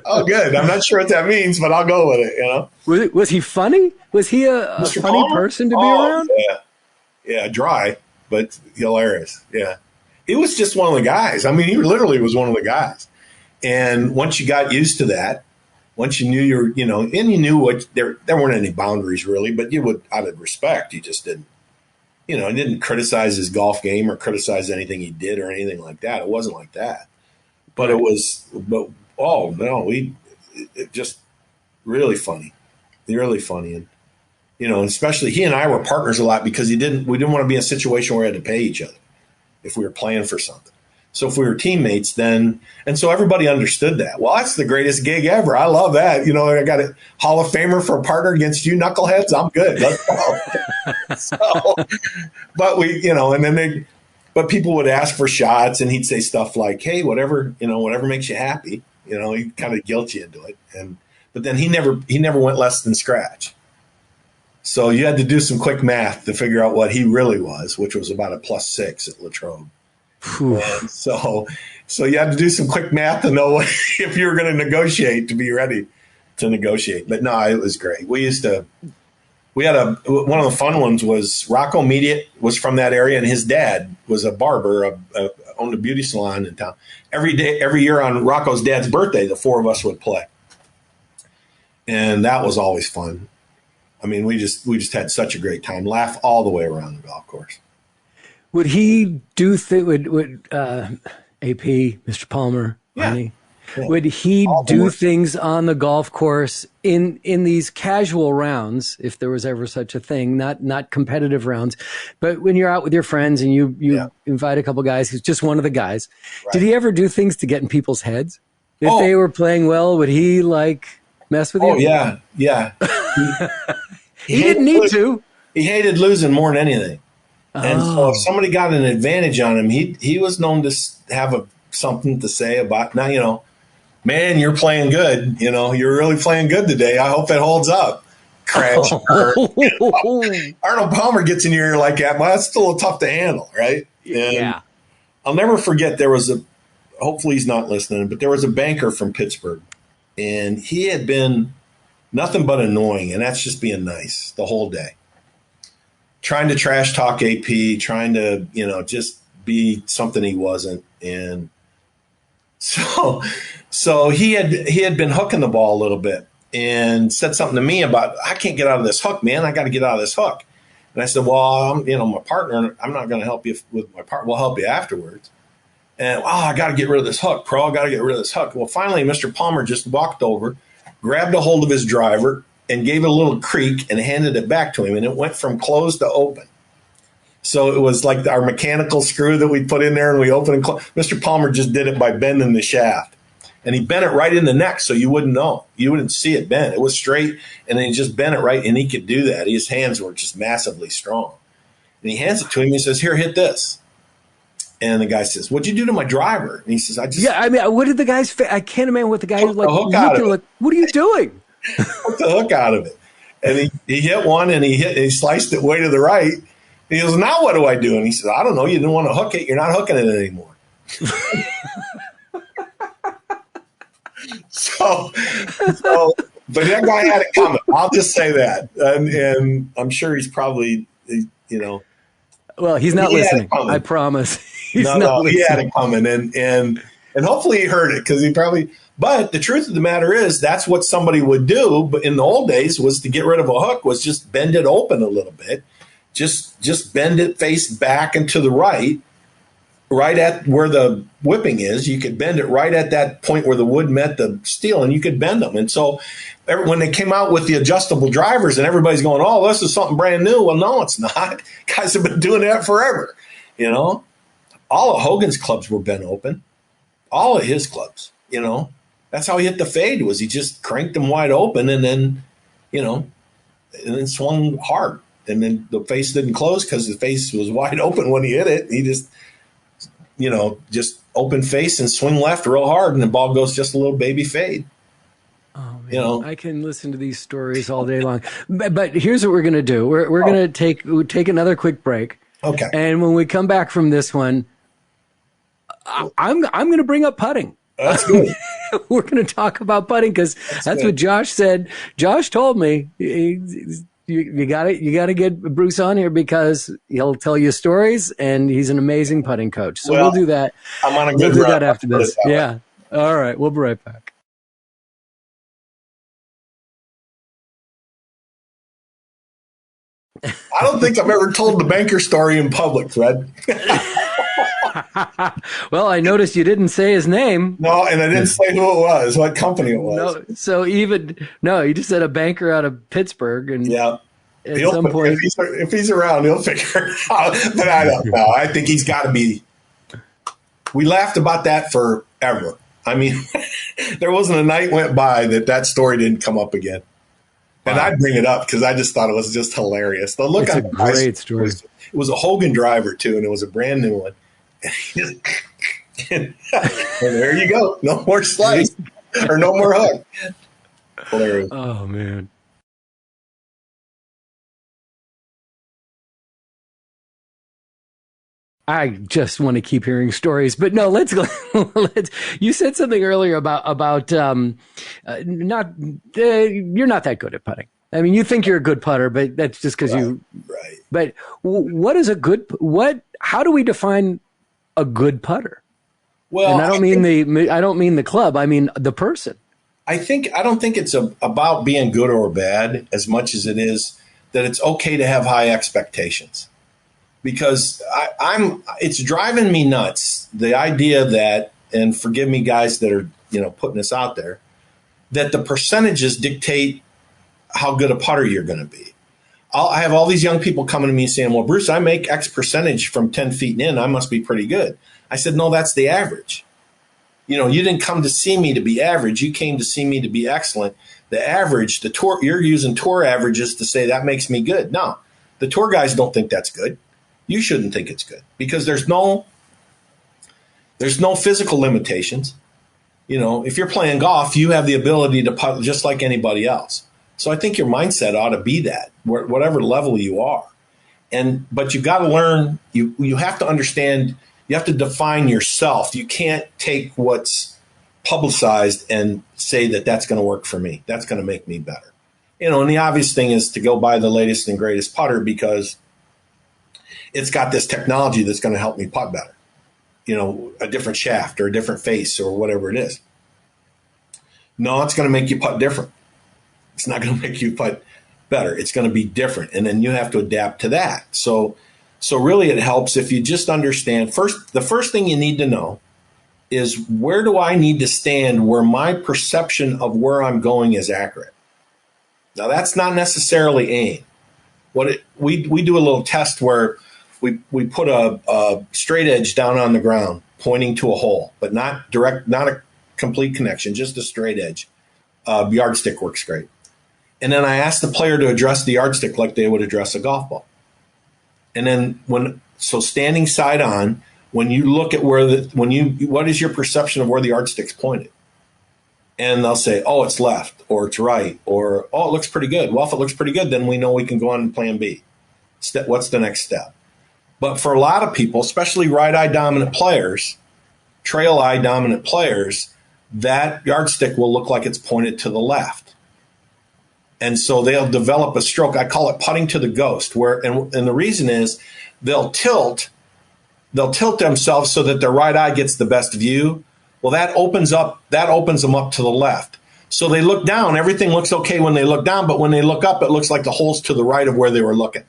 Speaker 1: Oh, good. I'm not sure what that means, but I'll go with it,
Speaker 2: Was he funny? Was he a funny
Speaker 1: Palmer?
Speaker 2: person to be around?
Speaker 1: Yeah, dry, but hilarious. Yeah. He was just one of the guys. I mean, he literally was one of the guys. And once you got used to that, once you knew and you knew what there weren't any boundaries really, but you would, out of respect, you just didn't. He didn't criticize his golf game or criticize anything he did or anything like that. It wasn't like that. But it just really funny. Really funny. And, especially he and I were partners a lot because we didn't want to be in a situation where we had to pay each other if we were playing for something. So if we were teammates then, and so everybody understood that. Well, that's the greatest gig ever. I love that. I got a Hall of Famer for a partner against you knuckleheads. I'm good. Let's go. But people would ask for shots and he'd say stuff like, hey, whatever makes you happy. He'd kind of guilt you into it. And but then he never went less than scratch. So you had to do some quick math to figure out what he really was, which was about a +6 at Latrobe. And so you had to do some quick math to know if you were going to negotiate, to be ready to negotiate. But no, it was great. We had one of the fun ones was Rocco Mediate was from that area, and his dad was a barber, owned a beauty salon in town. Every year on Rocco's dad's birthday, the four of us would play. And that was always fun. I mean, we just had such a great time, laugh all the way around the golf course.
Speaker 2: Would he do would AP, Mr. Palmer, Arnie, would he do things on the golf course in these casual rounds, if there was ever such a thing, not competitive rounds, but when you're out with your friends and you invite a couple guys, he's just one of the guys. Right. Did he ever do things to get in people's heads? If they were playing well, would he mess with you?
Speaker 1: Oh yeah.
Speaker 2: He didn't need to.
Speaker 1: He hated losing more than anything. And so if somebody got an advantage on him, he was known to have something to say about, now, man, you're playing good. You're really playing good today. I hope it holds up. Crash. Arnold Palmer gets in your ear like that. Well, that's still a little tough to handle, right? And I'll never forget hopefully he's not listening, but there was a banker from Pittsburgh, and he had been nothing but annoying, and that's just being nice the whole day. Trying to trash talk AP, trying to, just be something he wasn't. And so he had been hooking the ball a little bit and said something to me about, I can't get out of this hook, man. I got to get out of this hook. And I said, well, I'm my partner. I'm not going to help you with my partner. We'll help you afterwards. And, I got to get rid of this hook, pro. I got to get rid of this hook. Well, finally, Mr. Palmer just walked over, grabbed a hold of his driver, and gave it a little creak and handed it back to him. And it went from closed to open. So it was like our mechanical screw that we put in there and we open and close. Mr. Palmer just did it by bending the shaft. And he bent it right in the neck so you wouldn't know. You wouldn't see it bent. It was straight, and then he just bent it right, and he could do that. His hands were just massively strong. And he hands it to him. He says, here, hit this. And the guy says, what'd you do to my driver? And he says,
Speaker 2: what did the guy's I can't imagine what the guy was like. What are you doing?
Speaker 1: Took the hook out of it. And he hit one, and he sliced it way to the right. And he goes, now what do I do? And he says, I don't know. You didn't want to hook it. You're not hooking it anymore. But that guy had it coming. I'll just say that. And I'm sure he's probably,
Speaker 2: Well, he's not listening. I promise. He had
Speaker 1: it coming. And hopefully he heard it, because he probably, but the truth of the matter is that's what somebody would do. But in the old days was to get rid of a hook was just bend it open a little bit. Just bend it face back and to the right at where the whipping is. You could bend it right at that point where the wood met the steel, and you could bend them. And so when they came out with the adjustable drivers and everybody's going, oh, this is something brand new. Well, no, it's not. Guys have been doing that forever. All of Hogan's clubs were bent open. All of his clubs, that's how he hit the fade, was he just cranked them wide open and then, and then swung hard. And then the face didn't close because the face was wide open when he hit it. He just, just open face and swing left real hard, and the ball goes just a little baby fade.
Speaker 2: Oh, man. I can listen to these stories all day long. But here's what we're going to do. We're going to take another quick break.
Speaker 1: Okay.
Speaker 2: And when we come back from this one, I'm going to bring up putting.
Speaker 1: That's good.
Speaker 2: We're going to talk about putting because that's what Josh said. Josh told me you got to get Bruce on here because he'll tell you stories, and he's an amazing putting coach. So we'll do that.
Speaker 1: I'm on a good
Speaker 2: We'll do
Speaker 1: run.
Speaker 2: that after this. Yeah. All right. We'll be right back.
Speaker 1: I don't think I've ever told the banker story in public, Fred.
Speaker 2: Well, I noticed you didn't say his name.
Speaker 1: No, and I didn't say who it was, what company it was.
Speaker 2: No, so you just said a banker out of Pittsburgh, and at some point,
Speaker 1: if he's around, he'll figure it out. But I don't know. I think he's got to be. We laughed about that forever. I mean, there wasn't a night went by that story didn't come up again. And I'd bring it up because I just thought it was just hilarious. The look
Speaker 2: it's a great story.
Speaker 1: It was a Hogan driver too, and it was a brand new one. And there you go. No more slice or no more hook. Hilarious.
Speaker 2: Oh man. I just want to keep hearing stories, but no, let's go. You said something earlier about not you're not that good at putting. I mean, you think you're a good putter, but that's just because you.
Speaker 1: Right.
Speaker 2: But what is a good? How do we define a good putter?
Speaker 1: Well,
Speaker 2: and I don't mean the club. I mean the person.
Speaker 1: I don't think it's about being good or bad as much as it is that it's okay to have high expectations. Because it's driving me nuts, the idea that, and forgive me guys that are, putting this out there, that the percentages dictate how good a putter you're going to be. I have all these young people coming to me saying, well, Bruce, I make X percentage from 10 feet in, I must be pretty good. I said, no, that's the average. You didn't come to see me to be average. You came to see me to be excellent. The average, the tour, you're using tour averages to say that makes me good. No, the tour guys don't think that's good. You shouldn't think it's good because there's no physical limitations. If you're playing golf, you have the ability to putt just like anybody else. So I think your mindset ought to be that, whatever level you are. But you got to learn, you have to understand, you have to define yourself. You can't take what's publicized and say that that's going to work for me. That's going to make me better. And the obvious thing is to go buy the latest and greatest putter because it's got this technology that's going to help me putt better, a different shaft or a different face or whatever it is. No, it's going to make you putt different. It's not going to make you putt better. It's going to be different. And then you have to adapt to that. So really it helps if you just understand the first thing you need to know is where do I need to stand where my perception of where I'm going is accurate. Now that's not necessarily aim. We do a little test where we put a straight edge down on the ground pointing to a hole, but not direct, not a complete connection, just a straight edge. Yardstick works great. And then I asked the player to address the yardstick like they would address a golf ball. And then standing side on, when you look at what is your perception of where the yardstick's pointed? And they'll say, oh, it's left or it's right or, oh, it looks pretty good. Well, if it looks pretty good, then we know we can go on to plan B. What's the next step? But for a lot of people, especially right eye dominant players, trail eye dominant players, that yardstick will look like it's pointed to the left. And so they'll develop a stroke. I call it putting to the ghost, and the reason is they'll tilt themselves so that their right eye gets the best view. Well, that opens them up to the left. So they look down, everything looks okay when they look down, but when they look up, it looks like the hole's to the right of where they were looking.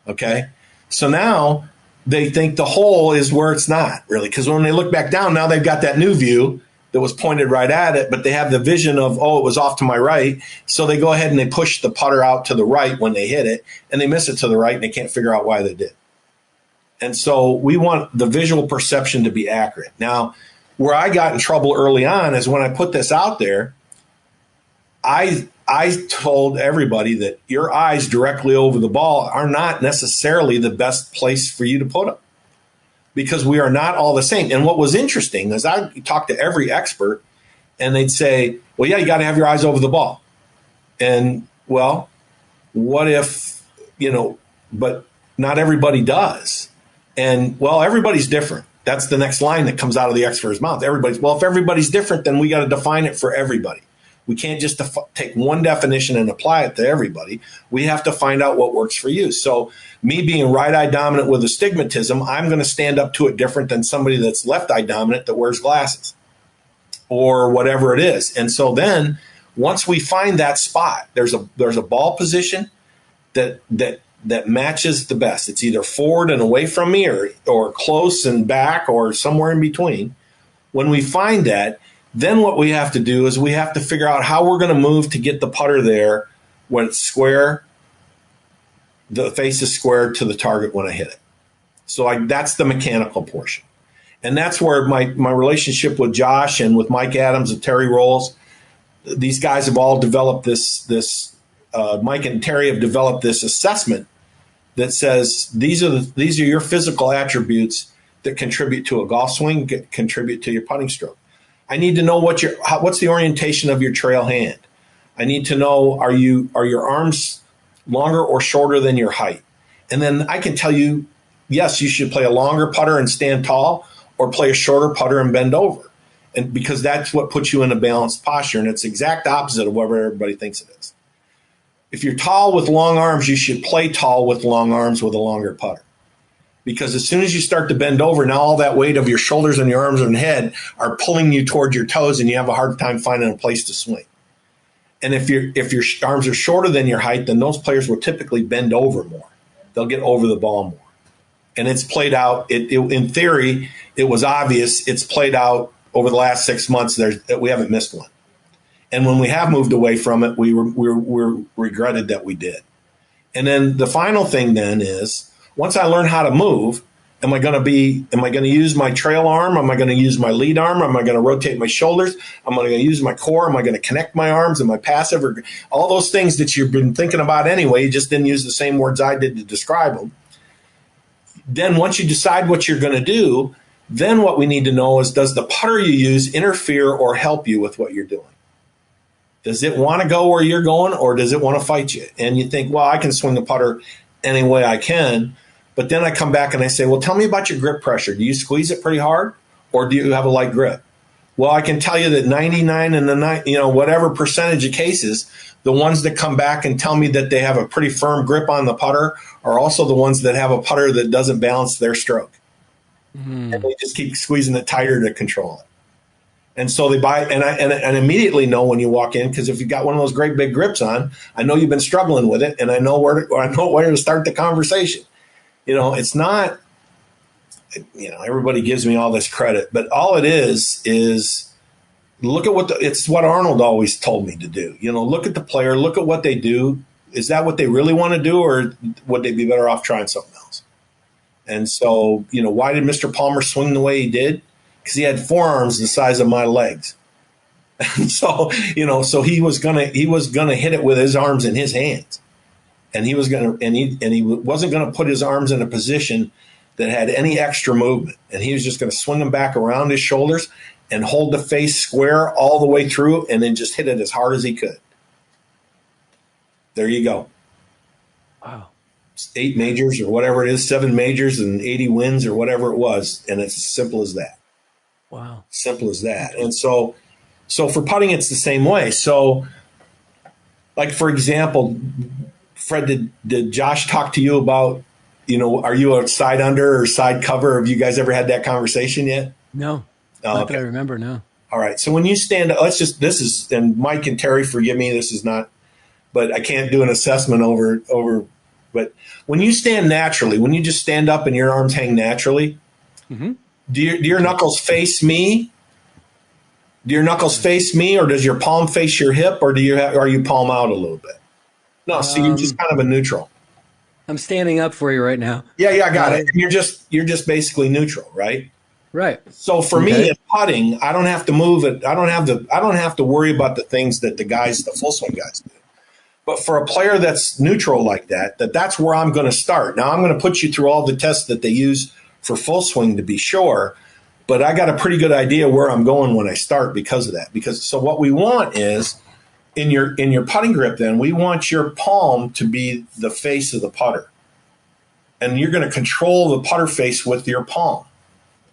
Speaker 1: Okay? So now they think the hole is where it's not really, because when they look back down, now they've got that new view that was pointed right at it, but they have the vision of, oh, it was off to my right. So they go ahead and they push the putter out to the right when they hit it, and they miss it to the right, and they can't figure out why they did. And so we want the visual perception to be accurate. Now, where I got in trouble early on is when I put this out there, I told everybody that your eyes directly over the ball are not necessarily the best place for you to put them because we are not all the same. And what was interesting is I talked to every expert and they'd say, well, yeah, you got to have your eyes over the ball. And well, what if, but not everybody does. And well, everybody's different. That's the next line that comes out of the expert's mouth. If everybody's different, then we got to define it for everybody. We can't just take one definition and apply it to everybody. We have to find out what works for you. So me being right eye dominant with astigmatism, I'm going to stand up to it different than somebody that's left eye dominant that wears glasses or whatever it is. And so then once we find that spot, there's a ball position that matches the best. It's either forward and away from me or close and back or somewhere in between. When we find that, then what we have to do is we have to figure out how we're going to move to get the putter there when it's square, the face is square to the target when I hit it. So that's the mechanical portion. And that's where my relationship with Josh and with Mike Adams and Terry Rolls, these guys have all developed this Mike and Terry have developed this assessment that says these are your physical attributes that contribute to a golf swing, contribute to your putting stroke. I need to know what's the orientation of your trail hand. I need to know, are your arms longer or shorter than your height? And then I can tell you, yes, you should play a longer putter and stand tall, or play a shorter putter and bend over. And because that's what puts you in a balanced posture. And it's the exact opposite of what everybody thinks it is. If you're tall with long arms, you should play tall with long arms with a longer putter. Because as soon as you start to bend over, now all that weight of your shoulders and your arms and head are pulling you towards your toes, and you have a hard time finding a place to swing. And if your arms are shorter than your height, then those players will typically bend over more. They'll get over the ball more. And it's played out. In theory, it was obvious. It's played out over the last 6 months. We haven't missed one. And when we have moved away from it, we regretted that we did. And then the final thing then is, once I learn how to move, am I going to use my trail arm? Am I going to use my lead arm? Am I going to rotate my shoulders? Am I going to use my core? Am I going to connect my arms? Am I passive? Or all those things that you've been thinking about anyway, you just didn't use the same words I did to describe them. Then once you decide what you're going to do, then what we need to know is, does the putter you use interfere or help you with what you're doing? Does it want to go where you're going, or does it want to fight you? And you think, well, I can swing the putter any way I can. But then I come back and I say, well, tell me about your grip pressure. Do you squeeze it pretty hard, or do you have a light grip? Well, I can tell you that 99 and whatever percentage of cases, the ones that come back and tell me that they have a pretty firm grip on the putter are also the ones that have a putter that doesn't balance their stroke. And they just keep squeezing it tighter to control it. And so they buy, and immediately know when you walk in, because if you've got one of those great big grips on, I know you've been struggling with it, and I know where to start the conversation. It's not, everybody gives me all this credit, but all it is look at it's what Arnold always told me to do. Look at the player, look at what they do. Is that what they really want to do, or would they be better off trying something else? And so, why did Mr. Palmer swing the way he did? Because he had forearms the size of my legs. And so, so he was gonna hit it with his arms and his hands. And he wasn't going to put his arms in a position that had any extra movement. And he was just going to swing them back around his shoulders and hold the face square all the way through, and then just hit it as hard as he could. There you go.
Speaker 2: Wow. 8
Speaker 1: majors or whatever it is, 7 majors and 80 wins or whatever it was. And it's as simple as that.
Speaker 2: Wow.
Speaker 1: Simple as that. And so for putting, it's the same way. So, like, for example, Fred, did Josh talk to you about, are you a side under or side cover? Have you guys ever had that conversation yet?
Speaker 2: No. Not that I remember, no.
Speaker 1: All right. So when you stand up, and Mike and Terry, forgive me, this is not, but I can't do an assessment but when you stand naturally, when you just stand up and your arms hang naturally, do your knuckles face me? Do your knuckles face me, or does your palm face your hip, or are you palm out a little bit? No, so you're just kind of a neutral.
Speaker 2: I'm standing up for you right now.
Speaker 1: Yeah, I got it. You're just basically neutral, right?
Speaker 2: Right.
Speaker 1: So for me, in putting, I don't have to move it. I don't have to worry about the things that the full swing guys do. But for a player that's neutral like that's where I'm going to start. Now I'm going to put you through all the tests that they use for full swing to be sure, but I got a pretty good idea where I'm going when I start because of that. So what we want is, in your putting grip, then we want your palm to be the face of the putter. And you're going to control the putter face with your palm,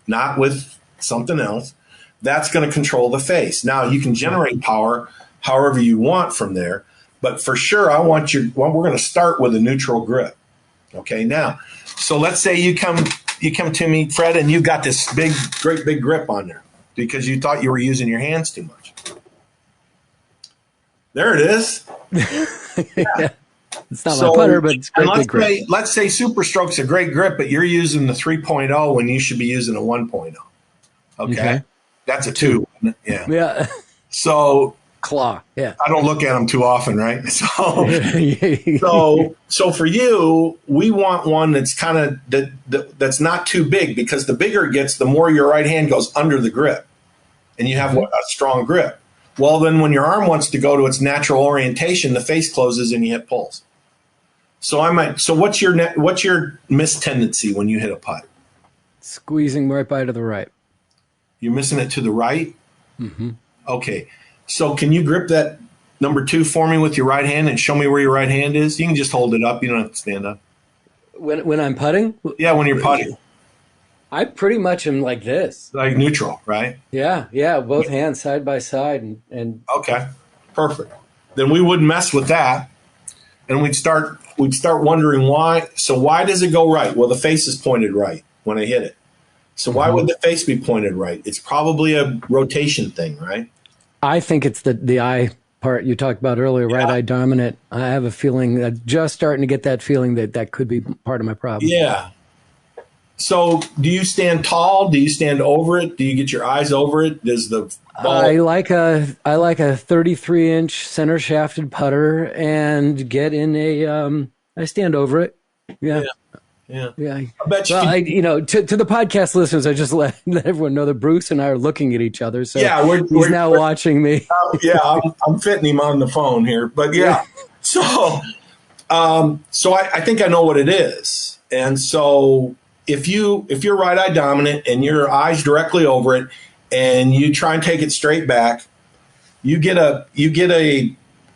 Speaker 1: not with something else. That's going to control the face. Now, you can generate power however you want from there, but for sure, we're going to start with a neutral grip. Okay, now, so let's say you come to me, Fred, and you've got this great big grip on there because you thought you were using your hands too much. There it is.
Speaker 2: Yeah. It's not my putter, but it's great grip.
Speaker 1: Let's say Super Stroke's a great grip, but you're using the 3.0 when you should be using a 1.0. Okay. That's a 2. Yeah.
Speaker 2: Yeah.
Speaker 1: So
Speaker 2: claw. Yeah.
Speaker 1: I don't look at them too often, right? So for you, we want one that's kind of that's not too big, because the bigger it gets, the more your right hand goes under the grip, and you have a strong grip. Well, then when your arm wants to go to its natural orientation, the face closes and you hit pulls. So what's your miss tendency when you hit a putt?
Speaker 2: Squeezing right by to the right.
Speaker 1: You're missing it to the right?
Speaker 2: Mm-hmm.
Speaker 1: Okay. So can you grip that number 2 for me with your right hand and show me where your right hand is? You can just hold it up. You don't have to stand up.
Speaker 2: When I'm putting?
Speaker 1: Yeah, when you're putting.
Speaker 2: I pretty much am like this.
Speaker 1: Like neutral, right?
Speaker 2: Yeah. Both hands side by side. And
Speaker 1: okay, perfect. Then we wouldn't mess with that. And we'd start wondering why. So why does it go right? Well, the face is pointed right when I hit it. So why would the face be pointed right? It's probably a rotation thing, right?
Speaker 2: I think it's the eye part you talked about earlier, right eye dominant. I have a feeling, just starting to get that feeling that could be part of my problem.
Speaker 1: Yeah. So do you stand tall? Do you stand over it? Do you get your eyes over it? Does the ball...
Speaker 2: I like a 33-inch center shafted putter and get in I stand over it. Yeah.
Speaker 1: I bet
Speaker 2: to the podcast listeners, I just let everyone know that Bruce and I are looking at each other. So he's now watching me.
Speaker 1: I'm fitting him on the phone here, but So I think I know what it is. And so if you're right eye dominant and your eyes directly over it and you try and take it straight back, you get a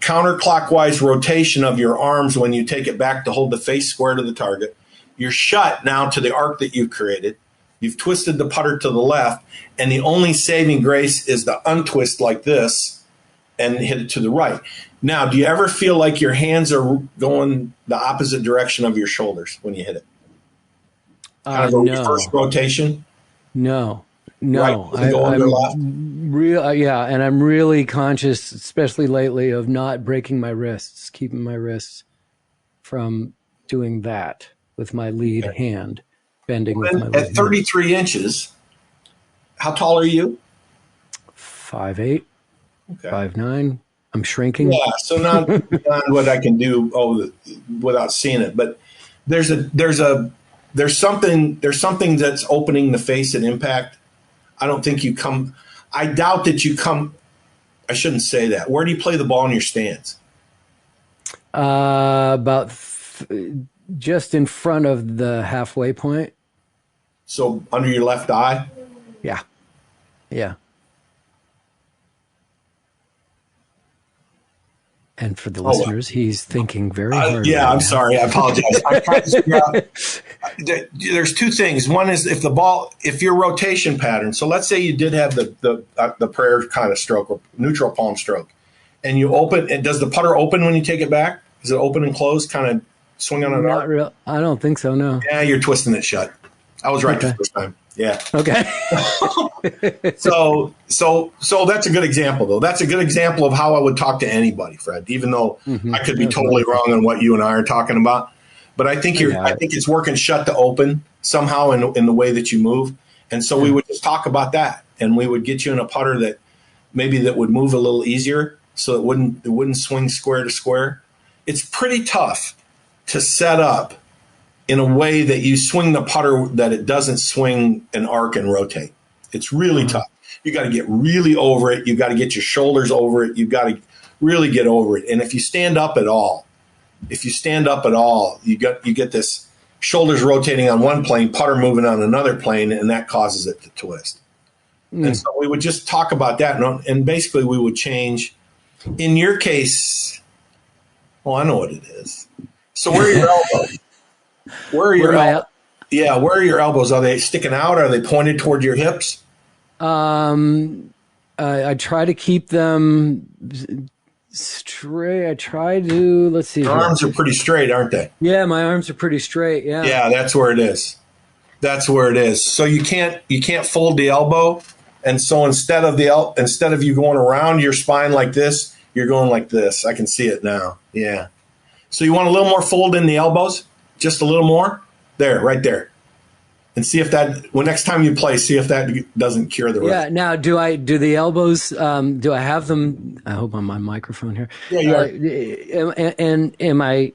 Speaker 1: counterclockwise rotation of your arms when you take it back to hold the face square to the target. You're shut now to the arc that you've created. You've twisted the putter to the left, and the only saving grace is to untwist like this and hit it to the right. Now, do you ever feel like your hands are going the opposite direction of your shoulders when you hit it? Kind of a reverse rotation?
Speaker 2: No.
Speaker 1: Right,
Speaker 2: and I'm really conscious, especially lately, of not breaking my wrists, keeping my wrists from doing that with my lead hand, bending with my lead hand.
Speaker 1: At 33 inches, how tall are you?
Speaker 2: 5'8", 5'9". I'm shrinking.
Speaker 1: Yeah, so not what I can do without seeing it, but there's something that's opening the face at impact. I don't think you come. I doubt that you come. I shouldn't say that. Where do you play the ball in your stance?
Speaker 2: About just in front of the halfway point.
Speaker 1: So under your left eye?
Speaker 2: Yeah. And for the listeners, he's thinking very hard.
Speaker 1: I'm sorry. I apologize. I'm trying to figure out. There's two things. One is if your rotation pattern. So let's say you did have the prayer kind of stroke or neutral palm stroke, and you open. And does the putter open when you take it back? Is it open and closed? Kind of swing on an arc?
Speaker 2: Not real. I don't think so. No.
Speaker 1: Yeah, you're twisting it shut. I was right the first time. Yeah.
Speaker 2: Okay.
Speaker 1: So that's a good example, though. That's a good example of how I would talk to anybody, Fred, even though I could be totally wrong on what you and I are talking about. But I think I think it's working shut to open somehow in the way that you move. And so we would just talk about that, and we would get you in a putter that would move a little easier, so it wouldn't swing square to square. It's pretty tough to set up in a way that you swing the putter that it doesn't swing an arc and rotate. It's really tough. You got to get really over it. You got to get your shoulders over it. You got to really get over it. And if you stand up at all, you get this shoulders rotating on one plane, putter moving on another plane, and that causes it to twist. And so we would just talk about that, and basically we would change. In your case, I know what it is. So where are your elbows? Where are your elbows? Yeah, where are your elbows? Are they sticking out? Are they pointed toward your hips?
Speaker 2: I try to keep them straight. I try to, let's see.
Speaker 1: Your arms are pretty straight, aren't they?
Speaker 2: Yeah, my arms are pretty straight. Yeah.
Speaker 1: Yeah, that's where it is. So you can't fold the elbow, and so instead of you going around your spine like this, you're going like this. I can see it now. Yeah. So you want a little more fold in the elbows, just a little more. There, right there. And see if next time you play, see if that doesn't cure the rest.
Speaker 2: Yeah. Now, do the elbows? Do I have them? I hope I'm on microphone here.
Speaker 1: Yeah, you are.
Speaker 2: And am I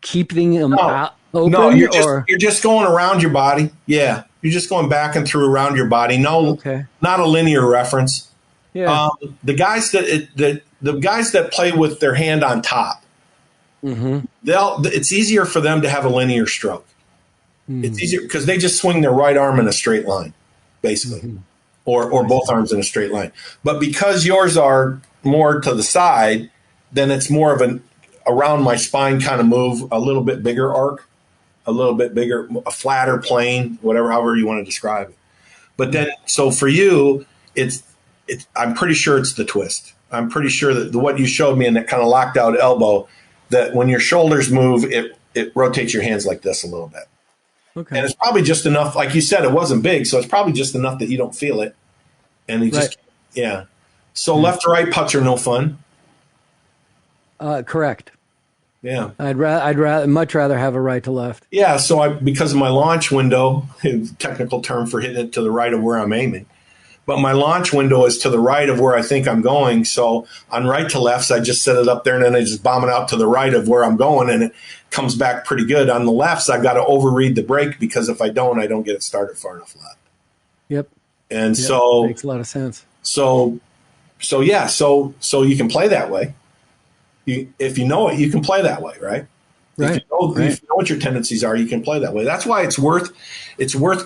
Speaker 2: keeping them out open?
Speaker 1: No, you're just going around your body. Yeah, you're just going back and through around your body. No, not a linear reference.
Speaker 2: Yeah.
Speaker 1: The guys that play with their hand on top, it's easier for them to have a linear stroke. It's easier because they just swing their right arm in a straight line, basically, or both arms in a straight line. But because yours are more to the side, then it's more of an around my spine kind of move, a little bit bigger arc, a little bit bigger, a flatter plane, whatever, however you want to describe it. But then, so for you, I'm pretty sure it's the twist. I'm pretty sure that what you showed me in that kind of locked out elbow, that when your shoulders move, it rotates your hands like this a little bit.
Speaker 2: Okay.
Speaker 1: And it's probably just enough, like you said, it wasn't big, so it's probably just enough that you don't feel it. And you just, yeah. So left to right putts are no fun.
Speaker 2: Correct.
Speaker 1: Yeah.
Speaker 2: I'd much rather have a right to left.
Speaker 1: Yeah. So because of my launch window, technical term for hitting it to the right of where I'm aiming, but my launch window is to the right of where I think I'm going. So on right to lefts, I just set it up there and then I just bomb it out to the right of where I'm going and it comes back pretty good. On the lefts, I've got to overread the brake because if I don't get it started far enough left.
Speaker 2: Yep.
Speaker 1: And so
Speaker 2: makes a lot of sense.
Speaker 1: So you can play that way. If you know it, you can play that way, right?
Speaker 2: Right.
Speaker 1: If you know what your tendencies are, you can play that way. That's why it's worth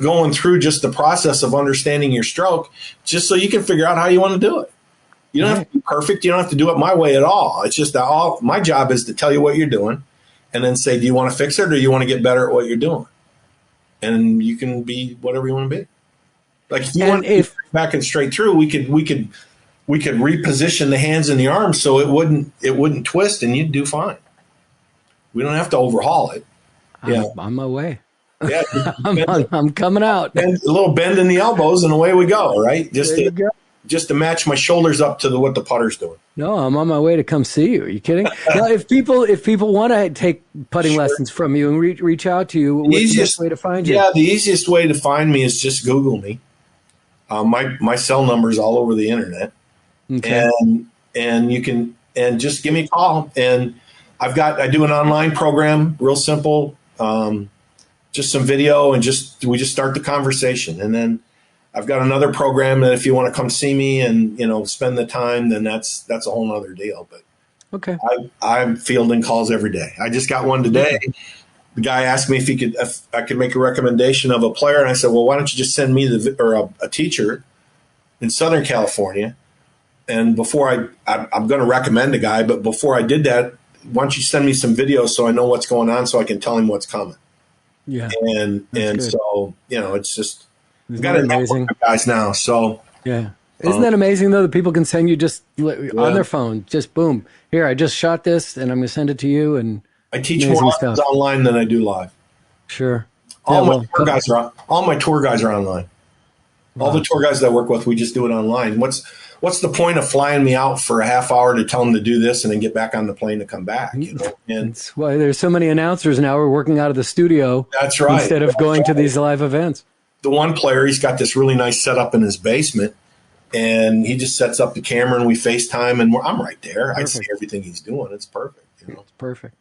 Speaker 1: going through just the process of understanding your stroke, just so you can figure out how you want to do it. You don't have to be perfect. You don't have to do it my way at all. It's just that my job is to tell you what you're doing, and then say, do you want to fix it or do you want to get better at what you're doing? And you can be whatever you want to be. Like if you want to be back and straight through, we could reposition the hands and the arms so it wouldn't twist and you'd do fine. We don't have to overhaul it. Yeah,
Speaker 2: I'm on my way.
Speaker 1: Yeah,
Speaker 2: I'm coming out.
Speaker 1: A little bend in the elbows and away we go. Right, just to match my shoulders up to what the putter's doing.
Speaker 2: No, I'm on my way to come see you. Are you kidding? Now, if people want to take putting lessons from you and reach out to you, what's the best way to find you?
Speaker 1: Yeah, the easiest way to find me is just Google me. My cell number is all over the internet. Okay. And you can just give me a call. And I do an online program, real simple, just some video, and we just start the conversation. And then I've got another program that if you want to come see me and spend the time, then that's a whole nother deal. But
Speaker 2: okay,
Speaker 1: I'm fielding calls every day. I just got one today. The guy asked me if I could make a recommendation of a player, and I said, well, why don't you just send me a teacher in Southern California. And before I'm going to recommend a guy, but before I did that, why don't you send me some videos so I know what's going on so I can tell him what's coming. Yeah. And so, it's just, we've got a network of guys now. So,
Speaker 2: yeah. Isn't that amazing though, that people can send you just on their phone, just boom, here, I just shot this and I'm going to send it to you. And
Speaker 1: I teach more lessons online than I do live.
Speaker 2: Sure.
Speaker 1: All my tour guys are online. Wow. All the tour guys that I work with, we just do it online. What's the point of flying me out for a half hour to tell them to do this and then get back on the plane to come back? And
Speaker 2: that's why there's so many announcers now. We're working out of the studio.
Speaker 1: That's right.
Speaker 2: Instead of going to these live events.
Speaker 1: The one player, he's got this really nice setup in his basement, and he just sets up the camera and we FaceTime, and I'm right there. Perfect. I see everything he's doing. It's perfect.
Speaker 2: It's perfect.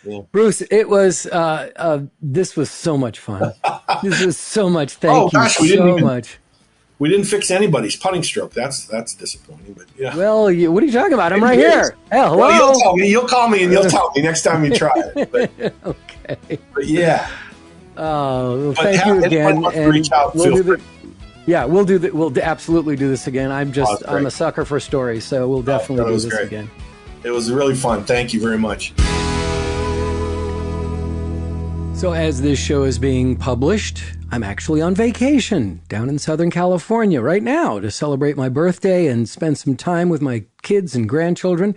Speaker 1: Yeah.
Speaker 2: Bruce, it was this was so much fun. This was so much. Thank you so much.
Speaker 1: We didn't fix anybody's putting stroke. That's disappointing. But yeah.
Speaker 2: Well, what are you talking about? I'm right here. Hell, hello.
Speaker 1: Well, you'll call me and you'll tell me next time you try it. But,
Speaker 2: okay.
Speaker 1: But yeah.
Speaker 2: Well, thank you again. And
Speaker 1: reach out.
Speaker 2: We'll absolutely do this again. I'm a sucker for stories, so we'll definitely do this again.
Speaker 1: It was really fun. Thank you very much.
Speaker 2: So as this show is being published, I'm actually on vacation down in Southern California right now to celebrate my birthday and spend some time with my kids and grandchildren.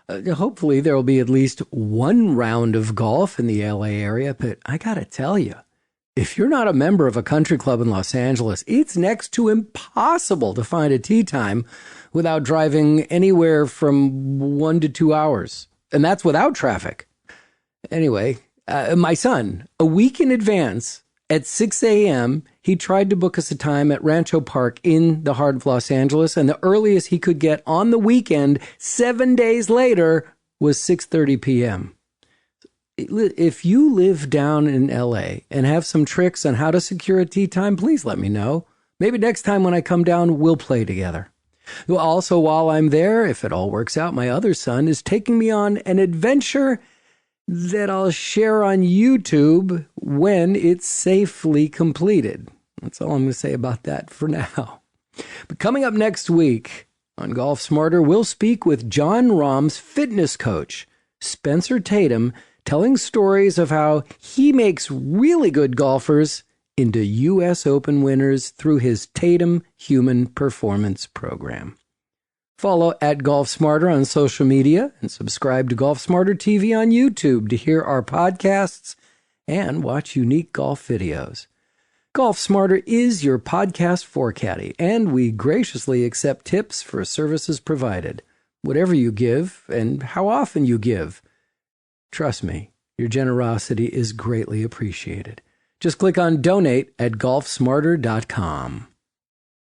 Speaker 2: Hopefully there will be at least one round of golf in the LA area, but I gotta tell you, if you're not a member of a country club in Los Angeles, it's next to impossible to find a tee time without driving anywhere from 1 to 2 hours. And that's without traffic. Anyway, my son, a week in advance at 6 a.m., he tried to book us a time at Rancho Park in the heart of Los Angeles, and the earliest he could get on the weekend, 7 days later, was 6:30 p.m. If you live down in L.A. and have some tricks on how to secure a tee time, please let me know. Maybe next time when I come down, we'll play together. Also, while I'm there, if it all works out, my other son is taking me on an adventure that I'll share on YouTube when it's safely completed. That's all I'm going to say about that for now. But coming up next week, On Golf Smarter, we'll speak with John Rahm's fitness coach, Spencer Tatum, telling stories of how he makes really good golfers into U.S. Open winners through his Tatum Human Performance Program. Follow at Golf Smarter on social media and subscribe to Golf Smarter TV on YouTube to hear our podcasts and watch unique golf videos. Golf Smarter is your podcast for caddy, and we graciously accept tips for services provided. Whatever you give and how often you give, trust me, your generosity is greatly appreciated. Just click on Donate at golfsmarter.com.